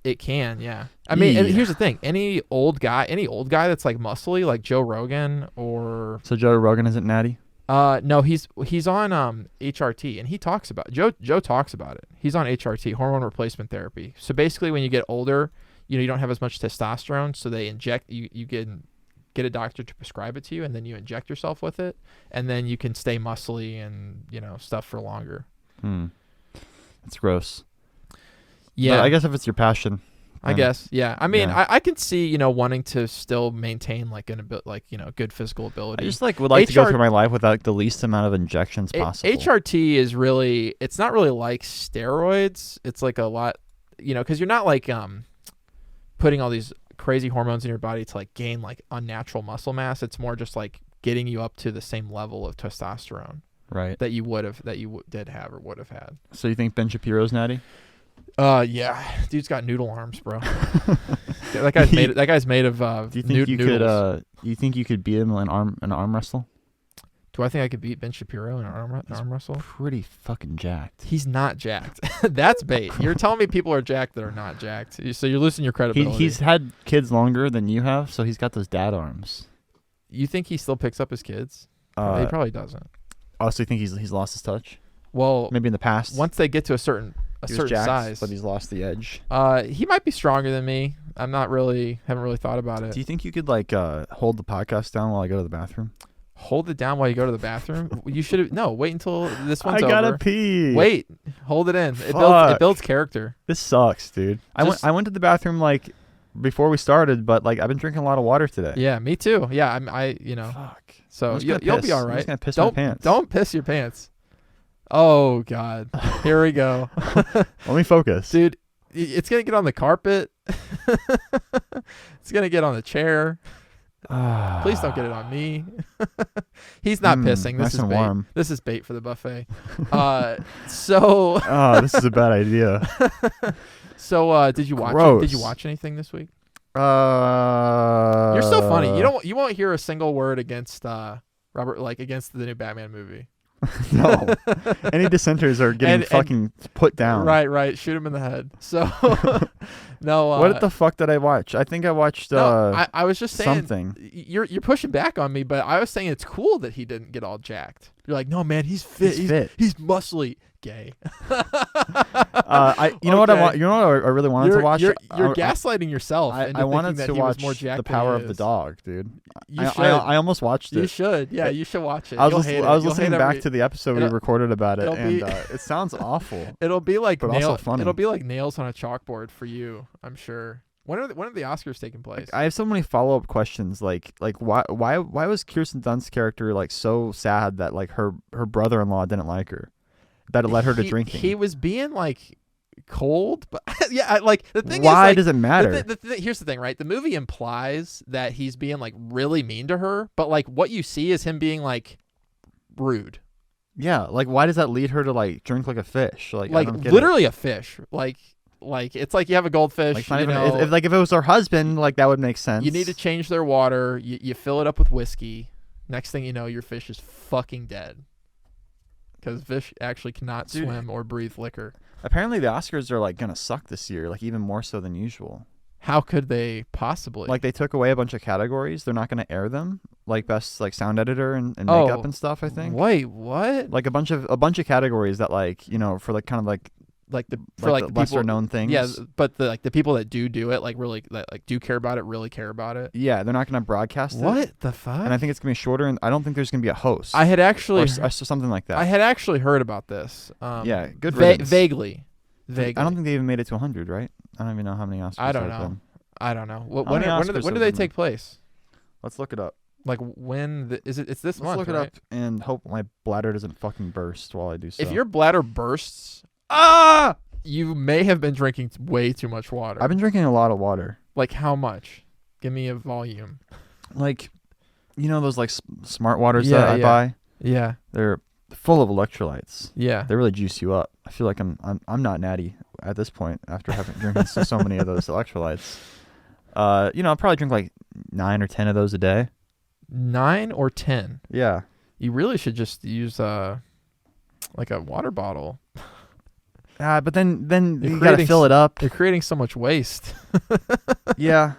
It can, yeah. I mean, and here's the thing: any old guy that's like muscly, like Joe Rogan or. So Joe Rogan isn't natty? No, he's on HRT and he talks about Joe talks about it. He's on HRT, hormone replacement therapy. So basically, when you get older, you don't have as much testosterone, so they inject you get a doctor to prescribe it to you, and then you inject yourself with it, and then you can stay muscly and stuff for longer. That's gross. Yeah, but I guess if it's your passion, I guess. Yeah. I mean, Yeah. I can see, you know, wanting to still maintain like good physical I ability. just like would like to go HR through my life without the least amount of injections possible. HRT is really, it's not really like steroids. It's like a lot, you know, because you're not like putting all these crazy hormones in your body to like gain like unnatural muscle mass. It's more just like getting you up to the same level of testosterone Right. that you did have or would have had. So you think Ben Shapiro's natty? Yeah, dude's got noodle arms, bro. That guy's made of Do you think you noodles. could? You think you could beat him in arm wrestle? Do I think I could beat Ben Shapiro in an arm wrestle? Pretty fucking jacked. He's not jacked. That's bait. You're telling me people are jacked that are not jacked. So you're losing your credibility. He's had kids longer than you have, so he's got those dad arms. You think he still picks up his kids? He probably doesn't. Also, you think he's lost his touch? Well, Maybe in the past. once they get to a certain he was jacked, size, but he's lost the edge. he might be stronger than me. Haven't really thought about it. Do you think you could like hold the podcast down while I go to the bathroom? Hold it down while you go to the bathroom? You should wait until this one's over. I gotta pee. Wait, hold it in. Fuck. It builds character. This sucks, dude. I went to the bathroom like before we started, but like I've been drinking a lot of water today. Yeah, me too. Yeah, Fuck. So I'm just you'll gonna be piss. all I'm right. just gonna piss my pants. Don't piss your pants. Oh God, here we go, Let me focus. dude. It's gonna get on the carpet. It's gonna get on the chair. Please don't get it on me. He's not pissing. This nice is and bait. warm. This is bait for the buffet. So This is a bad idea. did you watch? Gross. Did you watch anything this week? You're You're so funny. You won't hear a single word against Robert, like against the new Batman movie. No. Any dissenters are getting fucking put down. Right. Shoot him in the head. So no. What the fuck did I watch? I think I watched I was just saying something. You're pushing back on me, but I was saying it's cool that he didn't get all jacked. You're like, no man, he's fit. He's fit. He's muscly. Gay. You know what I want? You know what I really wanted to watch? You're gaslighting yourself. I wanted that to he watch was more jacked The than Power he of the is. Dog, dude. You should. I almost watched it. You should. Yeah, you should watch it. I You'll was hate it. I was You'll listening hate back to the episode we recorded about it, it'll and be- it sounds awful. It'll be like But also funny. It'll be like nails on a chalkboard for you. I'm sure. When are the Oscars taking place? I have so many follow up questions. Like why was Kirsten Dunst's character like so sad that like her brother in law didn't like her, that it led her to drinking? He was being like cold, but yeah, like the thing is, why like, does it matter? Here's the thing, right? The movie implies that he's being like really mean to her, but like what you see is him being like rude. Yeah, like why does that lead her to like drink like a fish? Like I don't get literally a fish. Like it's like you have a goldfish. Like, if it was her husband, like that would make sense. You need to change their water. You fill it up with whiskey. Next thing you know, your fish is fucking dead. Because fish actually cannot swim or breathe liquor. Apparently, the Oscars are like gonna suck this year, like even more so than usual. How could they possibly? Like they took away a bunch of categories. They're not gonna air them, like best like sound editor and makeup and stuff. I think. Wait, what? Like a bunch of categories that like for like kind of like the lesser known things. Yeah, but the people that do it like really like do care about it, really care about it. Yeah, they're not gonna broadcast it. What the fuck? And I think it's gonna be shorter, and I don't think there's gonna be a host. I had actually or something like that. I had actually heard about this. Yeah, good riddance. Vaguely. I don't think they even made it to 100, right? I don't even know how many Oscars. I don't there have know. been. I don't know. Oscars When do have they been? take place? Let's look it up. Like when it's this Let's month, look it right? up and hope my bladder doesn't fucking burst while I do so. If your bladder bursts, you may have been drinking way too much water. I've been drinking a lot of water. Like how much? Give me a volume. Like, those like smart waters Yeah, that I yeah. buy. Yeah. They're full of electrolytes. Yeah. They really juice you up. I feel like I'm not natty at this point after having drinking so many of those electrolytes. I'll probably drink like 9 or 10 of those a day. 9 or 10. Yeah. You really should just use like a water bottle. But then You're you gotta creating fill it up. You're creating so much waste. Yeah.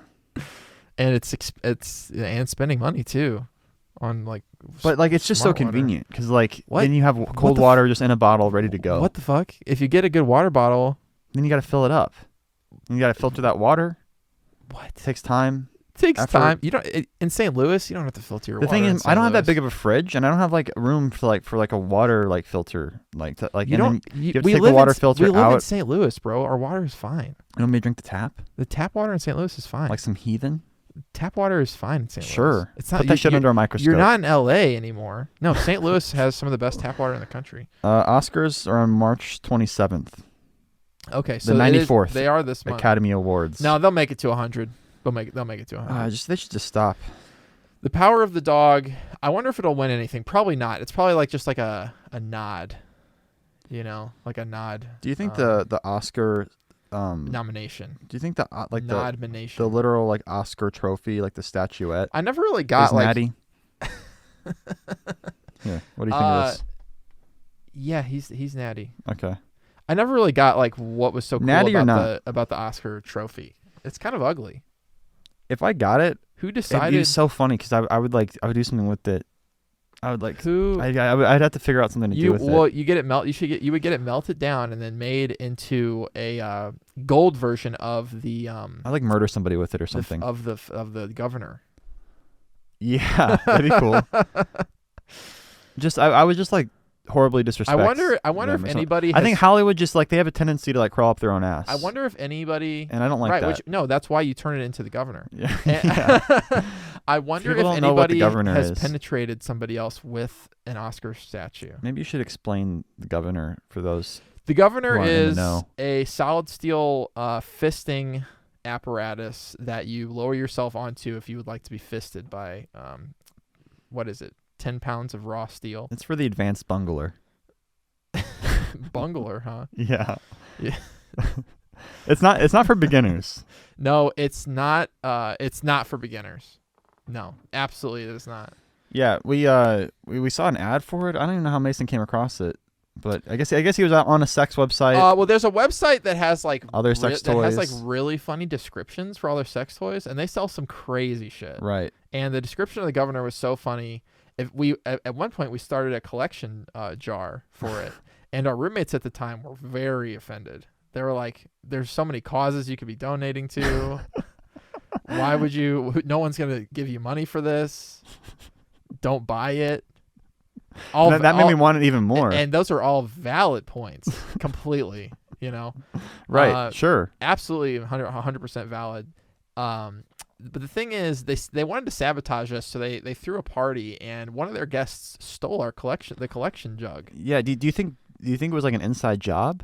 And it's and spending money too on like But like it's just so smart water. convenient because like What? then you have cold water just in a bottle ready to go. What the fuck? If you get a good water bottle, Then you gotta fill it up. You gotta filter that water. what? It takes time. takes After- time. You don't in St. Louis. You don't have to filter your The water. thing in is, St. I don't have that Louis. big of a fridge, and I don't have like room for like a water like filter like. You and don't. then You, have to we take the live water in, filter We live in out. St. Louis, bro. Our water is fine. You want me to drink the tap The tap water in St. Louis is fine. like some heathen? Tap water is fine in St. Louis. Sure. It's not. Put that shit under a microscope. You're not in L.A. anymore. No, St. Louis has some of the best tap water in the country. Oscars are on March 27th. Okay, so The it is- 94th they are this month. Academy Awards. No, they'll make it to 100. They'll make it to 100. They should just stop. The Power of the Dog. I wonder if it'll win anything. Probably not. It's probably like just like a nod. You know, like a nod. Do you think the Oscar nomination? Do you think the like the Nodmination. literal like Oscar trophy, like the statuette, I never really got is like. Natty? Yeah. What do you think of this? Yeah, he's natty. Okay. I never really got like what was so cool Natty or about the Oscar trophy. It's kind of ugly. If I got it, Who it'd be decided? so funny because I would do something with it. I would like. Who I'd have to figure out something to do with it. you get it you would get it melted down and then made into a gold version of the I'd like murder somebody with it or something. of the governor. Yeah, that'd be cool. Just I would just like horribly disrespect. I wonder them if or something. anybody. I think Hollywood just like they have a tendency to like crawl up their own ass. I wonder if anybody. And I don't like right, that. no, that's why you turn it into the governor. Yeah. And- I wonder People if don't know what the anybody governor has is. penetrated somebody else with an Oscar statue. Maybe you should explain the governor for those. The governor Who aren't in the is know. a solid steel fisting apparatus that you lower yourself onto if you would like to be fisted by, what is it, 10 pounds of raw steel. It's for the advanced bungler. Bungler, huh? Yeah. Yeah. It's not for beginners. No, it's not. It's not for beginners. No, absolutely it is not. Yeah, we saw an ad for it. I don't even know how Mason came across it, but I guess he was out on a sex website. Well, there's a website that has like Other sex that has like toys. really funny descriptions for all their sex toys, and they sell some crazy shit. Right. And the description of the governor was so funny. If we at one point we started a collection jar for it, and our roommates at the time were very offended. They were like, "There's so many causes you could be donating to. Why would you? No one's gonna give you money for this. Don't buy it." That made me want it even more. And those are all valid points, completely. You know, right. Sure. absolutely 100% valid. But the thing is, they wanted to sabotage us, so they threw a party, and one of their guests stole the collection jug. Yeah. Do you think it was like an inside job?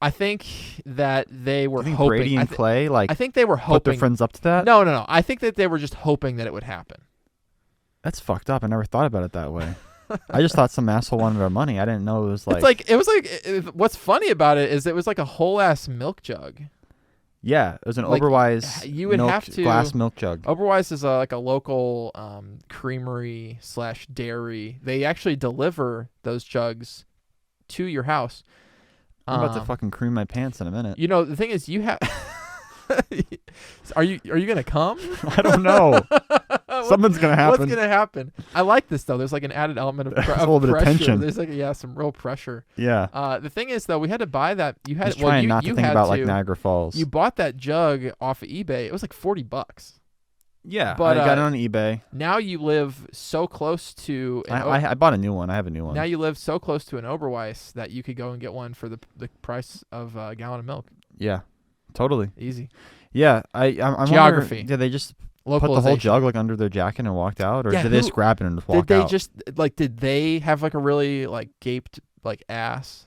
I think that they were Do you think hoping. Brady and Clay like I think they were put their hoping. friends up to that? No. I think that they were just hoping that it would happen. That's fucked up. I never thought about it that way. I just thought some asshole wanted our money. I didn't know it was like. What's funny about it is it was like a whole ass milk jug. Yeah, it was an like, Oberweis you would have to- glass milk jug. Oberweis is like a local creamery / dairy. They actually deliver those jugs to your house. I'm about to fucking cream my pants in a minute. You know, the thing is, you have. Are you gonna come? I don't know. Something's gonna happen. What's gonna happen? I like this though. There's like an added element of, There's a little bit of pressure. tension. There's like some real pressure. Yeah. The thing is though, we had to buy that. You had Just trying you, not you to think had about to, like Niagara Falls. You bought that jug off of eBay. It was like $40. Yeah, But, I got it on eBay. Now you live so close to I bought a new one. I have a new one. now you live so close to an Oberweis that you could go and get one for the price of a gallon of milk. Yeah, totally. Easy. Yeah, I'm Geography. wondering, did they just put Localization. the whole jug like under their jacket and walked out, or Yeah, did they just who- grab it and just walk Did they out? just like? Did they have like a really like gaped like ass?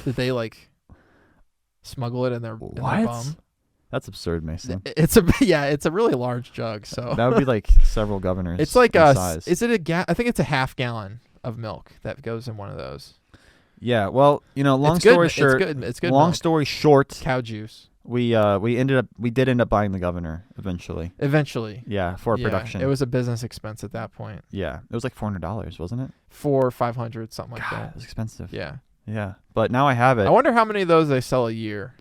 Did they like smuggle it in their What? bum? That's absurd, Mason. It's a really large jug. So That would be like several governors. it's like in a. size. Is it a I think it's a half gallon of milk that goes in one of those. Yeah. Well, long It's good- story short. It's good. Long milk. story short, Cow juice. we did end up buying the governor eventually. Eventually. Yeah, for Yeah, production. It was a business expense at that point. Yeah, it was like $400, wasn't it? $400, $500, something like God, that. it was expensive. Yeah. Yeah, but now I have it. I wonder how many of those they sell a year.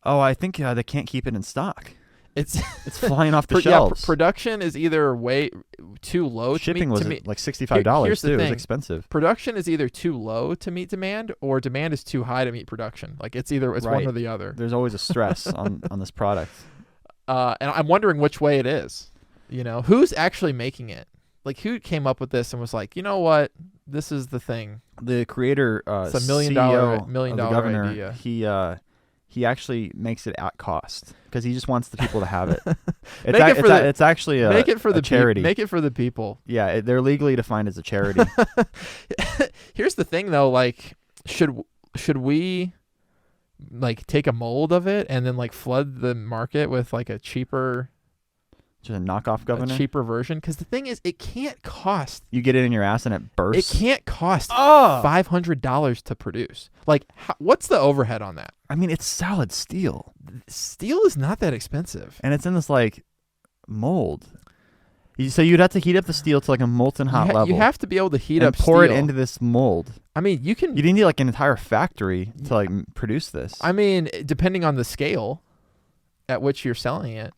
Oh, I think they can't keep it in stock. It's It's flying off the yeah, shelves. production is either way too low. Shipping to was meet, like $65 here's the too. It was thing. expensive. Production is either too low to meet demand, or demand is too high to meet production. Like it's one Right. or the other. There's always a stress on this product. And I'm wondering which way it is. You know, who's actually making it? Like, who came up with this and was like, you know what, this is the thing. The creator, It's a CEO million of the dollar governor, idea. he actually makes it at cost because he just wants the people to have it. It's actually make it for the charity. Make it for the people. Yeah, they're legally defined as a charity. Here's the thing, though. Like, should we like take a mold of it and then like flood the market with like a cheaper knockoff governor? A cheaper version? Because the thing is, it can't cost. You get it in your ass and it bursts. It can't cost $500 to produce. Like, what's the overhead on that? I mean, it's solid steel. Steel is not that expensive. And it's in this like mold. So you'd have to heat up the steel to like a molten hot level. You have to be able to heat and up pour steel. it into this mold. I mean, you can. You didn't need like an entire factory to like produce this. I mean, depending on the scale at which you're selling it.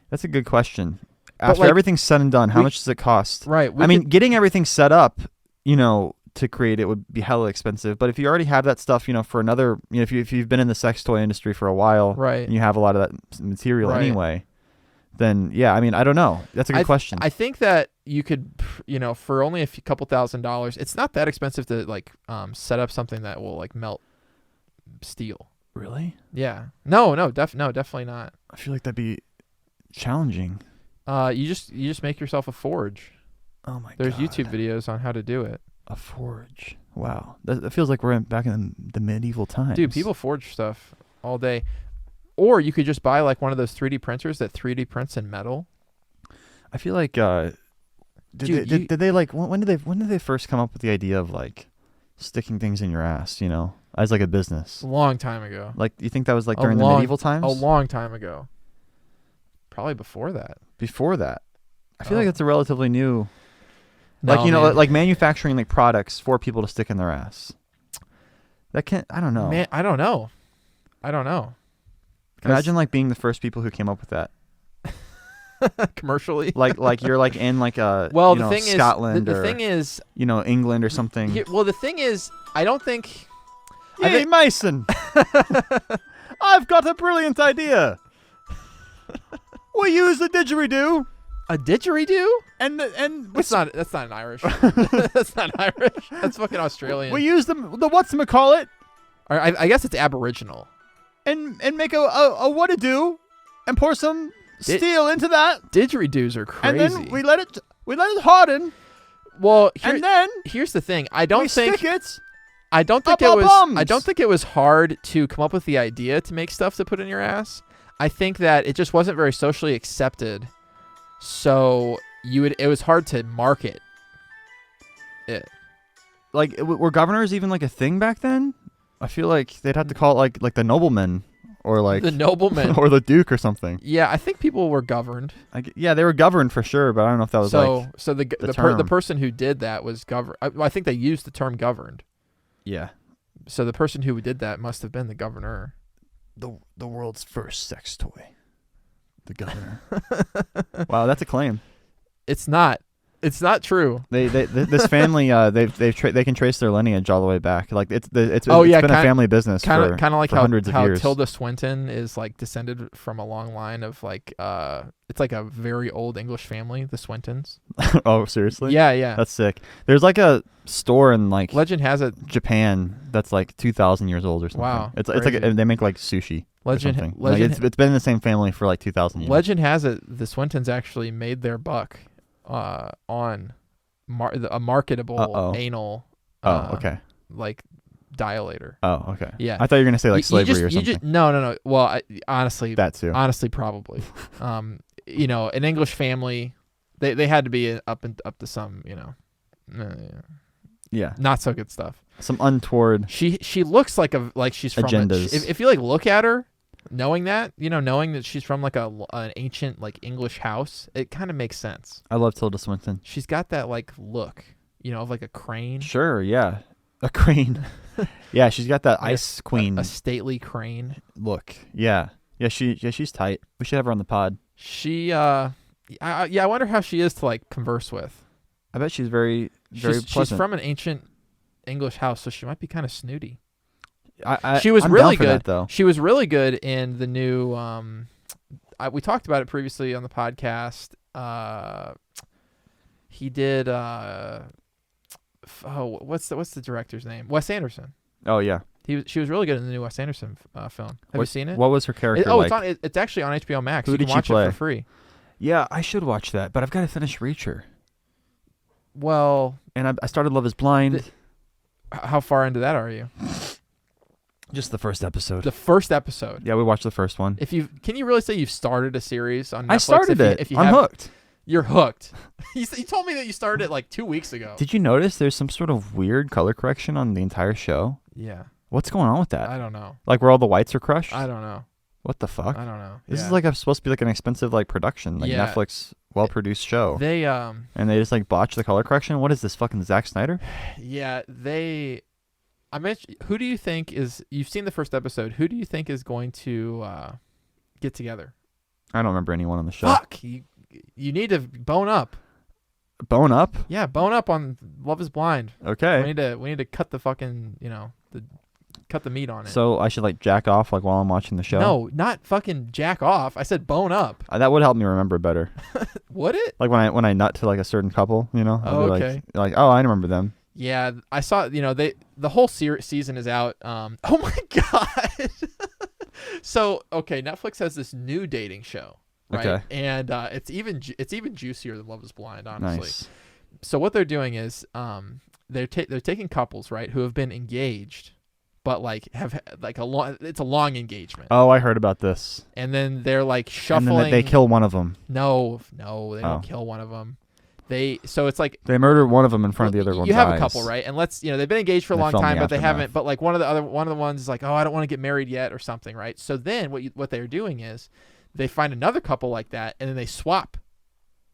That's a good question. After like, everything's said and done, how much does it cost? Right. I mean, getting everything set up, to create it would be hella expensive. But if you already have that stuff, for another, if you've been in the sex toy industry for a while, right, and you have a lot of that material anyway, then yeah, I mean, I don't know. That's a good question. I think that you could, for only a couple $1,000s, it's not that expensive to like set up something that will like melt steel. Really? Yeah. No, definitely not. I feel like that'd be challenging. You just make yourself a forge. Oh my god. There's YouTube videos on how to do it. A forge. Wow. That feels like we're back in the medieval times. Dude, people forge stuff all day. Or you could just buy like one of those 3D printers that 3D prints in metal. I feel like did they like when did they first come up with the idea of like sticking things in your ass, as like a business? A long time ago. Like, you think that was like during the medieval times? A long time ago. Probably before that. Before that. I feel like that's a relatively new No, like manufacturing like products for people to stick in their ass. That can't, I don't know. Man, I don't know. Imagine like being the first people who came up with that. Commercially. like you're like in like a the thing Scotland is, the thing is, England or something. The thing is, I don't think. Hey, Mason. I've got a brilliant idea. We use a didgeridoo. A didgeridoo? And that's not an Irish. That's not Irish. That's fucking Australian. We use the whatchamacallit. I guess it's Aboriginal. And make a what-a-do and pour some steel into that. Didgeridoos are crazy. And then we let it harden. Well, and then here's the thing. I don't think it was hard to come up with the idea to make stuff to put in your ass. I think that it just wasn't very socially accepted. So it was hard to market it. Like, were governors even like a thing back then? I feel like they'd have to call it like the nobleman or like the nobleman or the duke or something. Yeah, I think people were governed. Yeah, they were governed for sure, but I don't know if that was the person who did that was governed. I think they used the term governed. Yeah. So the person who did that must have been the governor. The world's first sex toy. The governor. Wow, that's a claim. It's not. It's not true. This family they can trace their lineage all the way back. Like it's been a family business kind of like for hundreds of years. Tilda Swinton is like descended from a long line of like it's like a very old English family, the Swintons. Oh, seriously? Yeah. That's sick. There's like a store in like legend has it Japan that's like 2,000 years old or something. Wow, it's like they make like sushi. Legend it's been in the same family for like 2,000 years. Legend has it the Swintons actually made their buck on a marketable anal okay, like dilator. Oh, okay. Yeah, I thought you were gonna say like slavery or something. No. Well, honestly, that too. Honestly, probably. An English family, they had to be up to some, yeah, not so good stuff. Some untoward. She looks like she's from agendas. If you like look at her, knowing that she's from like an ancient like English house, it kind of makes sense. I love Tilda Swinton. She's got that like look, of like a crane. Sure, yeah, a crane. Yeah, she's got that ice queen, a stately crane look. Yeah, she's tight. We should have her on the pod. I wonder how she is to like converse with. I bet she's very pleasant. She's from an ancient English house, so she might be kind of snooty. She was really good though. She was really good in the new we talked about it previously on the podcast. He did what's the director's name? Wes Anderson. Oh yeah. She was really good in the new Wes Anderson film. Have you seen it? What was her character It's like? it's actually on HBO Max. Who You did can she watch play? it for free. Yeah, I should watch that, but I've got to finish Reacher. Well, And I started Love Is Blind. how far into that are you? Just the first episode. The first episode. Yeah, we watched the first one. Can you really say you've started a series on Netflix? I started it. If you I'm hooked. You're hooked. You told me that you started it like 2 weeks ago. Did you notice there's some sort of weird color correction on the entire show? Yeah. What's going on with that? I don't know. Like where all the whites are crushed? I don't know. What the fuck? I don't know. This Yeah. is like supposed to be like an expensive like production, like Yeah. Netflix well-produced show. They And they just like botch the color correction. What is this, fucking Zack Snyder? yeah, I mentioned, who do you think you've seen the first episode, who do you think is going to get together? I don't remember anyone on the show. Fuck, you need to bone up. Bone up? Yeah, bone up on Love Is Blind. Okay. We need to cut the fucking, cut the meat on it. So I should like jack off like while I'm watching the show? No, not fucking jack off. I said bone up. That would help me remember better. Would it? Like when I nut to like a certain couple, you know? I'll Oh, be okay. Like, oh, I remember them. Yeah, I saw. The whole season is out. Oh my god. So okay, Netflix has this new dating show, right? Okay. And it's even juicier than Love Is Blind, honestly. Nice. So what they're doing is they're taking couples, right, who have been engaged, but like have like it's a long engagement, Oh, I heard about this. and then they're like And shuffling. then they kill one of them. No, they Oh. don't kill one of them. So it's like. They murder one of them in front of the other one. You have a couple, right? And they've been engaged for a They long film the time, but they aftermath. haven't. But like one of the ones is like, oh, I don't want to get married yet, or something, right? So then what they're doing is they find another couple like that, and then they swap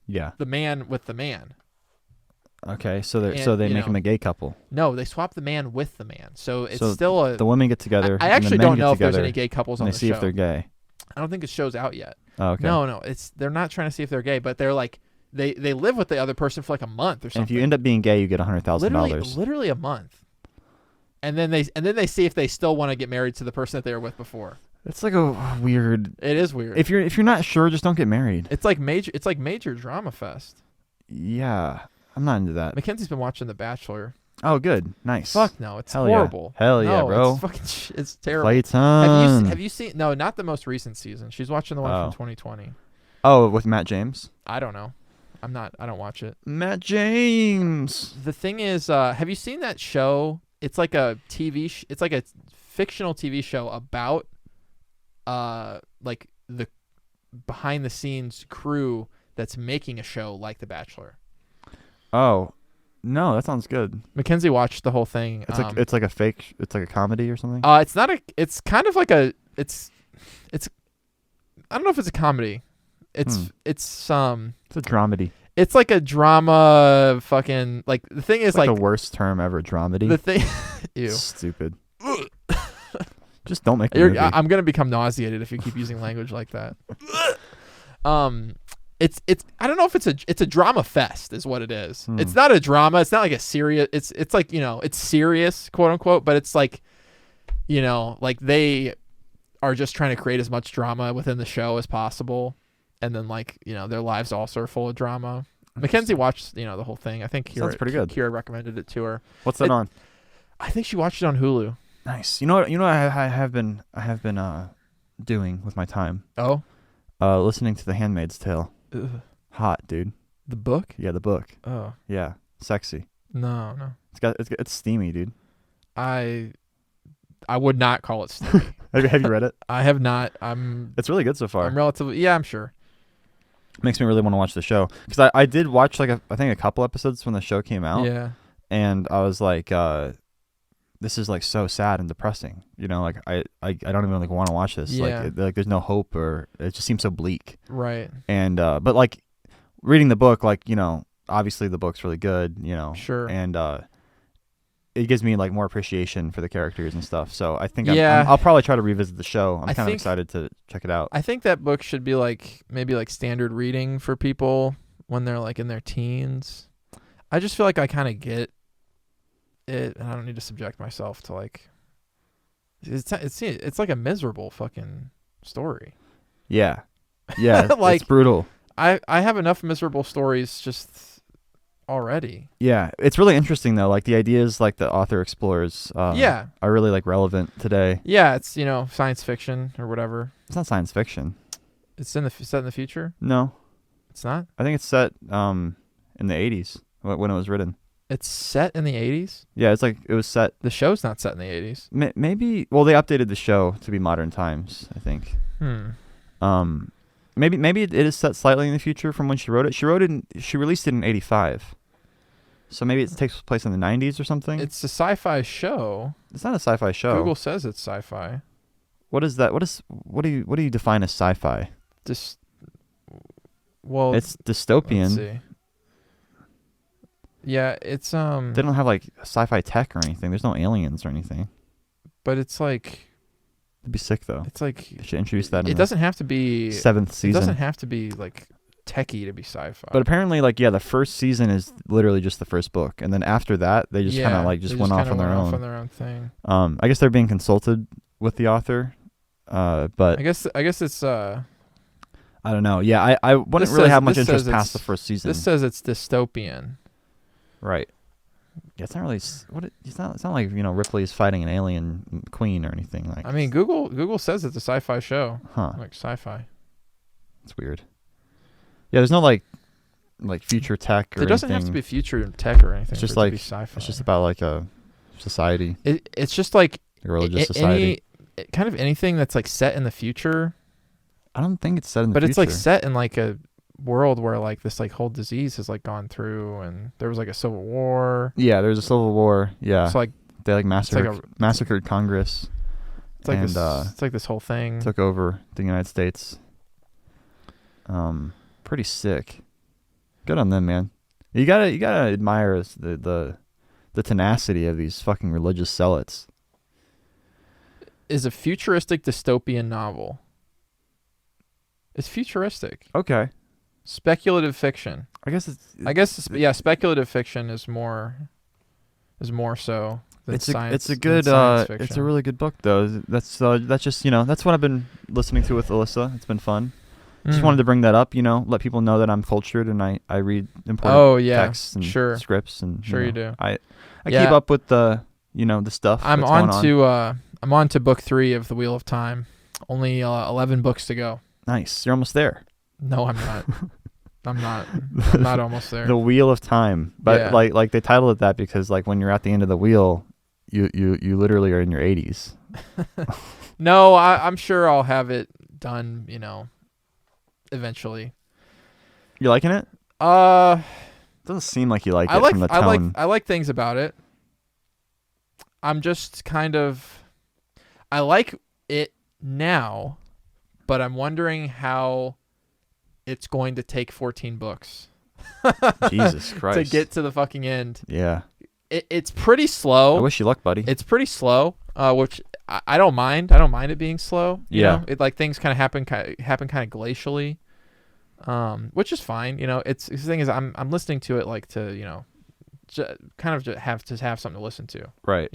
Yeah. the man with the man. Okay. So And, they you make know, them a gay couple. No, they swap the man with the man. So it's So still a. The women get together. I and actually the men don't get know if there's together, any gay couples and on they the see show. if they're gay. I don't think the show's out yet. Oh, okay. No, they're not trying to see if they're gay, but they're like they live with the other person for like a month or something. And if you end up being gay, you get $100,000. Literally a month. And then they see if they still want to get married to the person that they were with before. It's like a weird. It is weird. If you're not sure, just don't get married. It's like major drama fest. Yeah, I'm not into that. Mackenzie's been watching The Bachelor. Oh, good, nice. Fuck no, it's Hell yeah. horrible. Hell yeah, No, bro. It's fucking it's terrible. Clayton. Have you seen? No, not the most recent season. She's watching the one Oh. from 2020. Oh, with Matt James. I don't know. I don't watch it. Matt James. The thing is, have you seen that show? It's like a it's like a fictional TV show about like the behind the scenes crew that's making a show like The Bachelor. Oh, no, that sounds good. Mackenzie watched the whole thing. It's like a fake. It's like a comedy or something. It's not a. It's kind of like a. It's. I don't know if it's a comedy. It's It's a dramedy. It's like a drama. Fucking like the thing is It's like like the worst term ever. Dramedy. the thing. Ew. Stupid. Just don't make a movie. I'm gonna become nauseated if you keep using language like that. It's I don't know if it's a drama fest is what it is. It's not a drama. It's not like a serious. It's like it's serious, quote unquote, but it's like like they are just trying to create as much drama within the show as possible, and then like their lives also are full of drama. Mackenzie watched the whole thing. I think Sounds pretty good. Kira recommended it to her. What's that on? I think she watched it on Hulu. Nice. You know what? I have been doing with my time. Oh, Listening to The Handmaid's Tale. ugh. Hot, dude. The book? Yeah, the book. Oh, Yeah, sexy. no. It's steamy, dude. I would not call it steamy. Have you read it? I have not. It's really good so far. I'm relatively. Yeah, I'm sure. Makes me really want to watch the show because I did watch I think a couple episodes when the show came out. Yeah. And I was like, this is like so sad and depressing. Like I don't even like want to watch this. Yeah. Like there's no hope, or it just seems so bleak. Right. And but like reading the book, like obviously the book's really good. Sure. And it gives me like more appreciation for the characters and stuff. So I think Yeah. I'll probably try to revisit the show. I'm I kind of think- excited to check it out. I think that book should be like maybe like standard reading for people when they're like in their teens. I just feel like I kind of get it, and I don't need to subject myself to like. It's like a miserable fucking story. Yeah. Yeah, Like, it's brutal. I have enough miserable stories just already. Yeah, it's really interesting though. Like the ideas like the author explores Yeah. are really like relevant today. Yeah, it's, science fiction or whatever. It's not science fiction. It's set in the future. No, It's not. I think it's set in the 80s when it was written. It's set in the 80s. Yeah, it's like it was set. The show's not set in the 80s. Maybe. Well, they updated the show to be modern times, I think. Maybe it is set slightly in the future from when she wrote it. She released it in 85. So maybe it takes place in the 90s or something. It's a sci-fi show. It's not a sci-fi show. Google says it's sci-fi. What is that? What do you define as sci-fi? It's It's dystopian. Let's see. Yeah, it's They don't have like sci-fi tech or anything. There's no aliens or anything. but it's like It'd be sick though. it's like They should introduce that in it the doesn't have to be 7th It season. doesn't have to be like techie to be sci-fi. But apparently, like, yeah, the first season is literally just the first book, and then after that, they just kind of like just they went off kinda on their went own. off on their own thing. I guess they're being consulted with the author, but I guess it's I don't know. Yeah, I wouldn't This really says- have much this interest says past the it's- first season. this says it's dystopian. Right. Yeah, it's not really. It's not like Ripley is fighting an alien queen or anything like. I mean, Google says it's a sci-fi show. huh? Like sci-fi. It's weird. Yeah, there's no like future tech or It doesn't have to anything. be future tech or anything. It's just for it to like be sci-fi. it's just about like a society, It's just like a religious society. kind of anything that's like set in the future, I don't think it's set in the but future. it's like set in like a world where like this like whole disease has like gone through, and there was like a civil war. Yeah, there's a civil war. Yeah, So like they like like massacred Congress it's like and it's like this whole thing. took over the United States. Pretty sick. Good on them, man. You gotta admire the tenacity of these fucking religious zealots. Is a futuristic dystopian novel. It's futuristic. Okay, Speculative fiction. I guess it's Speculative fiction is more so than science. it's a than good science it's fiction. a really good book though. That's just that's what I've been listening to with Alyssa. It's been fun. Just wanted to bring that up, let people know that I'm cultured and I read important Oh yeah, texts and sure. scripts and Sure you do. I Yeah. keep up with the the stuff. I'm that's on going on. to I'm on to book 3 of The Wheel of Time. Only 11 books to go. Nice. You're almost there. No, I'm not. I'm not almost there. The Wheel of Time. But Yeah. like they titled it that because like when you're at the end of the wheel, you literally are in your 80s. No, I'm sure I'll have it done, eventually. You liking it? I Doesn't seem like you like it like from the I like tone. I like things about it. I'm just kind of I like it now, but I'm wondering how it's going to take 14 books Jesus Christ. to get to the fucking end. Yeah. It's pretty slow. I wish you luck, buddy. It's pretty slow, which I don't mind. I don't mind it being slow. You Yeah. know? It like things kind of happen kind of glacially, which is fine. It's the thing is I'm listening to it like to have something to listen to. Right.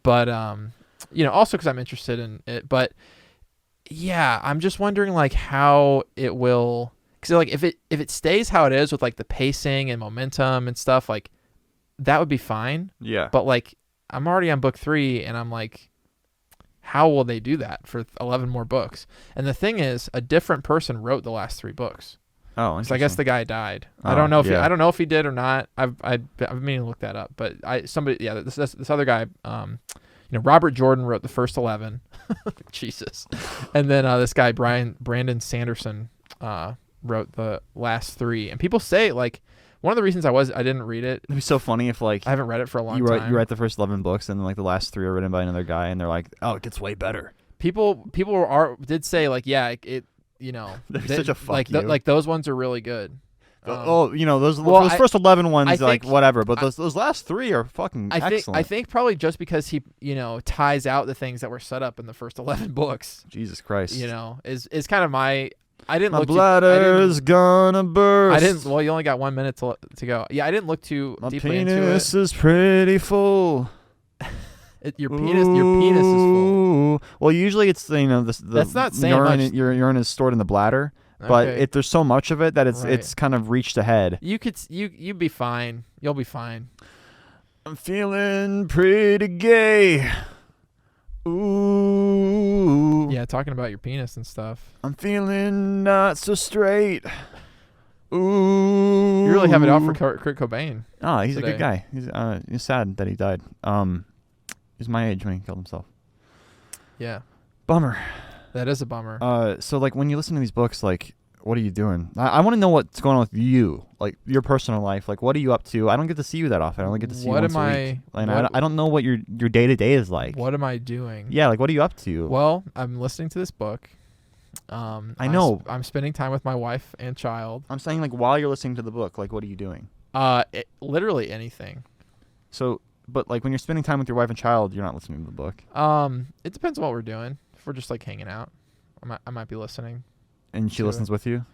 But Right. also because I'm interested in it. But yeah, I'm just wondering like how it will. Because like if it stays how it is with like the pacing and momentum and stuff, like that would be fine. Yeah. But like I'm already on book 3 and I'm like, how will they do that for 11 more books? And the thing is, a different person wrote the last 3 books. Oh, So I guess the guy died. I Oh, don't know if yeah. I don't know if he did or not. I've been meaning to look that up. But this other guy, Robert Jordan wrote the first 11. Jesus. And then this guy Brandon Sanderson wrote the last 3. And people say like one of the reasons I didn't read it. It'd be so funny if like I haven't read it for a long you time. write the first 11 books and then like the last 3 are written by another guy and they're like, oh, it gets way better. People did say like it That'd be such a fuck like you. like those ones are really good. Those well, first 11 ones I are like think- whatever, but those last 3 are fucking excellent. I think probably just because he ties out the things that were set up in the first 11 books. Jesus Christ. Is kind of my. I didn't My look. bladder's gonna burst. I didn't. Well, you only got 1 minute to go. Yeah, I didn't look too My deeply into penis it. is pretty full. Your penis is full. Ooh. Well, usually it's the That's not saying urine. much. Your urine is stored in the bladder, but Okay. if there's so much of it that Right. it's kind of reached ahead. You'd be fine. You'll be fine. I'm feeling pretty gay. Ooh. Yeah, talking about your penis and stuff. I'm feeling not so straight. Ooh. You really have it out for Kurt Cobain. Oh, he's a today. good guy. He's sad that he died. He's my age when he killed himself. Yeah, Bummer. that is a bummer. So like when you listen to these books, like what are you doing? I want to know what's going on with you, like your personal life. Like what are you up to? I don't get to see you that often. I only get to see What you once am a I- week. And what- I don't know what your day to day is like. What am I doing? Yeah, like what are you up to? Well, I'm listening to this book. I know. I'm spending time with my wife and child. I'm saying like while you're listening to the book, like what are you doing? Literally anything. So, but like when you're spending time with your wife and child, you're not listening to the book, It depends on what we're doing. If we're just like hanging out, I might be listening. and she Sure. listens with you.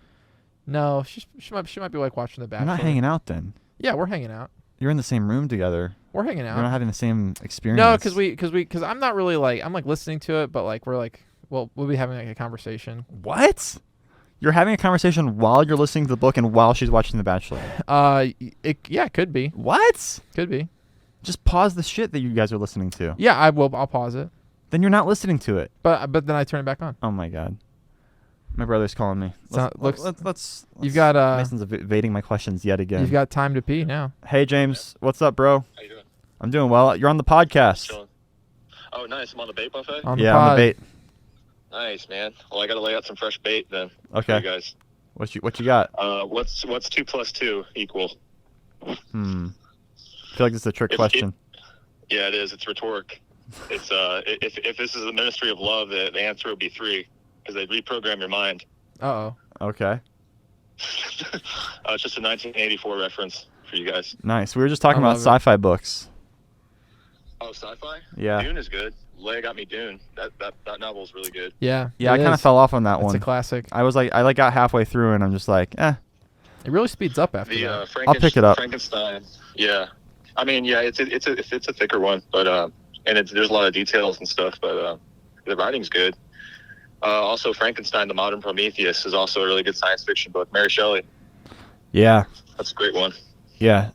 No, she might be like watching The Bachelor. You're not hanging out then. Yeah, we're hanging out. You're in the same room together. We're hanging You're not out. having the same experience. No, because I'm not really like I'm like listening to it, but like we'll be having like a conversation. What? You're having a conversation while you're listening to the book and while she's watching The Bachelor. It could be, What? could be. Just pause the shit that you guys are listening to. Yeah, I will. I'll pause it, Then you're not listening to it. but then I turn it back on. Oh my god. My brother's calling me. Let's You've got Mason's evading my questions yet again. you've got time to pee now. Hey James, what's up, bro? How you doing? I'm doing well. You're on the podcast. Chilling. Oh, nice. I'm on the bait buffet. On the Yeah, on pod. the bait. Nice, man. Well, I got to lay out some fresh bait then. For Okay. you guys. What you got? What's 2 + 2 equal? I feel like this is a trick If- question. Yeah, it is. It's rhetoric. It's if this is the ministry of love, the answer would be 3 because they reprogram your mind. Uh-oh. Okay. It's just a 1984 reference for you guys. Nice. We were just talking I about love it. sci-fi books. Oh, sci-fi? Yeah. Dune is good. Leia got me Dune. That novel is really good. Yeah. Yeah, I it kind of is. fell off on that It's one. a classic. I was like, I got halfway through and I'm just like, It really speeds up after The that. I'll pick it up. Frankenstein. Yeah, I mean, yeah, it's a thicker one, but and there's a lot of details and stuff, but the writing's good. Also, Frankenstein: The Modern Prometheus is also a really good science fiction book. Mary Shelley, yeah, that's a great one. yeah.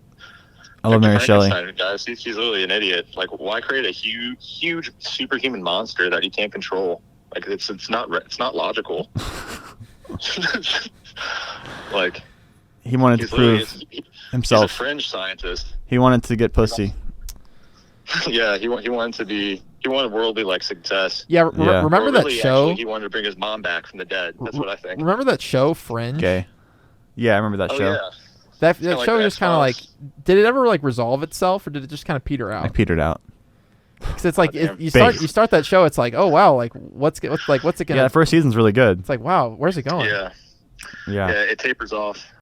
I love Mary Shelley. Frankenstein, guys, she's literally an idiot. Like, why create a huge superhuman monster that you can't control? Like, it's not logical. Like, He wanted to he's literally prove he's a himself. fringe scientist. He wanted to get pussy. Yeah, he wanted worldly like success. Yeah, Yeah. remember Or that really, show? Actually, he wanted to bring his mom back from the dead. That's what I think. Remember that show, Fringe? Gay. Yeah, I remember that Oh show. yeah. That Kinda like show the just kind of like, X-Files. did it ever like resolve itself, or did it just kind of peter I out? petered out. Because it's like Oh, damn. you Base. start that show, it's like, oh wow, like what's it gonna? Yeah, the first season's really good. It's like, wow, where's it going? Yeah. Yeah. Yeah. It tapers off.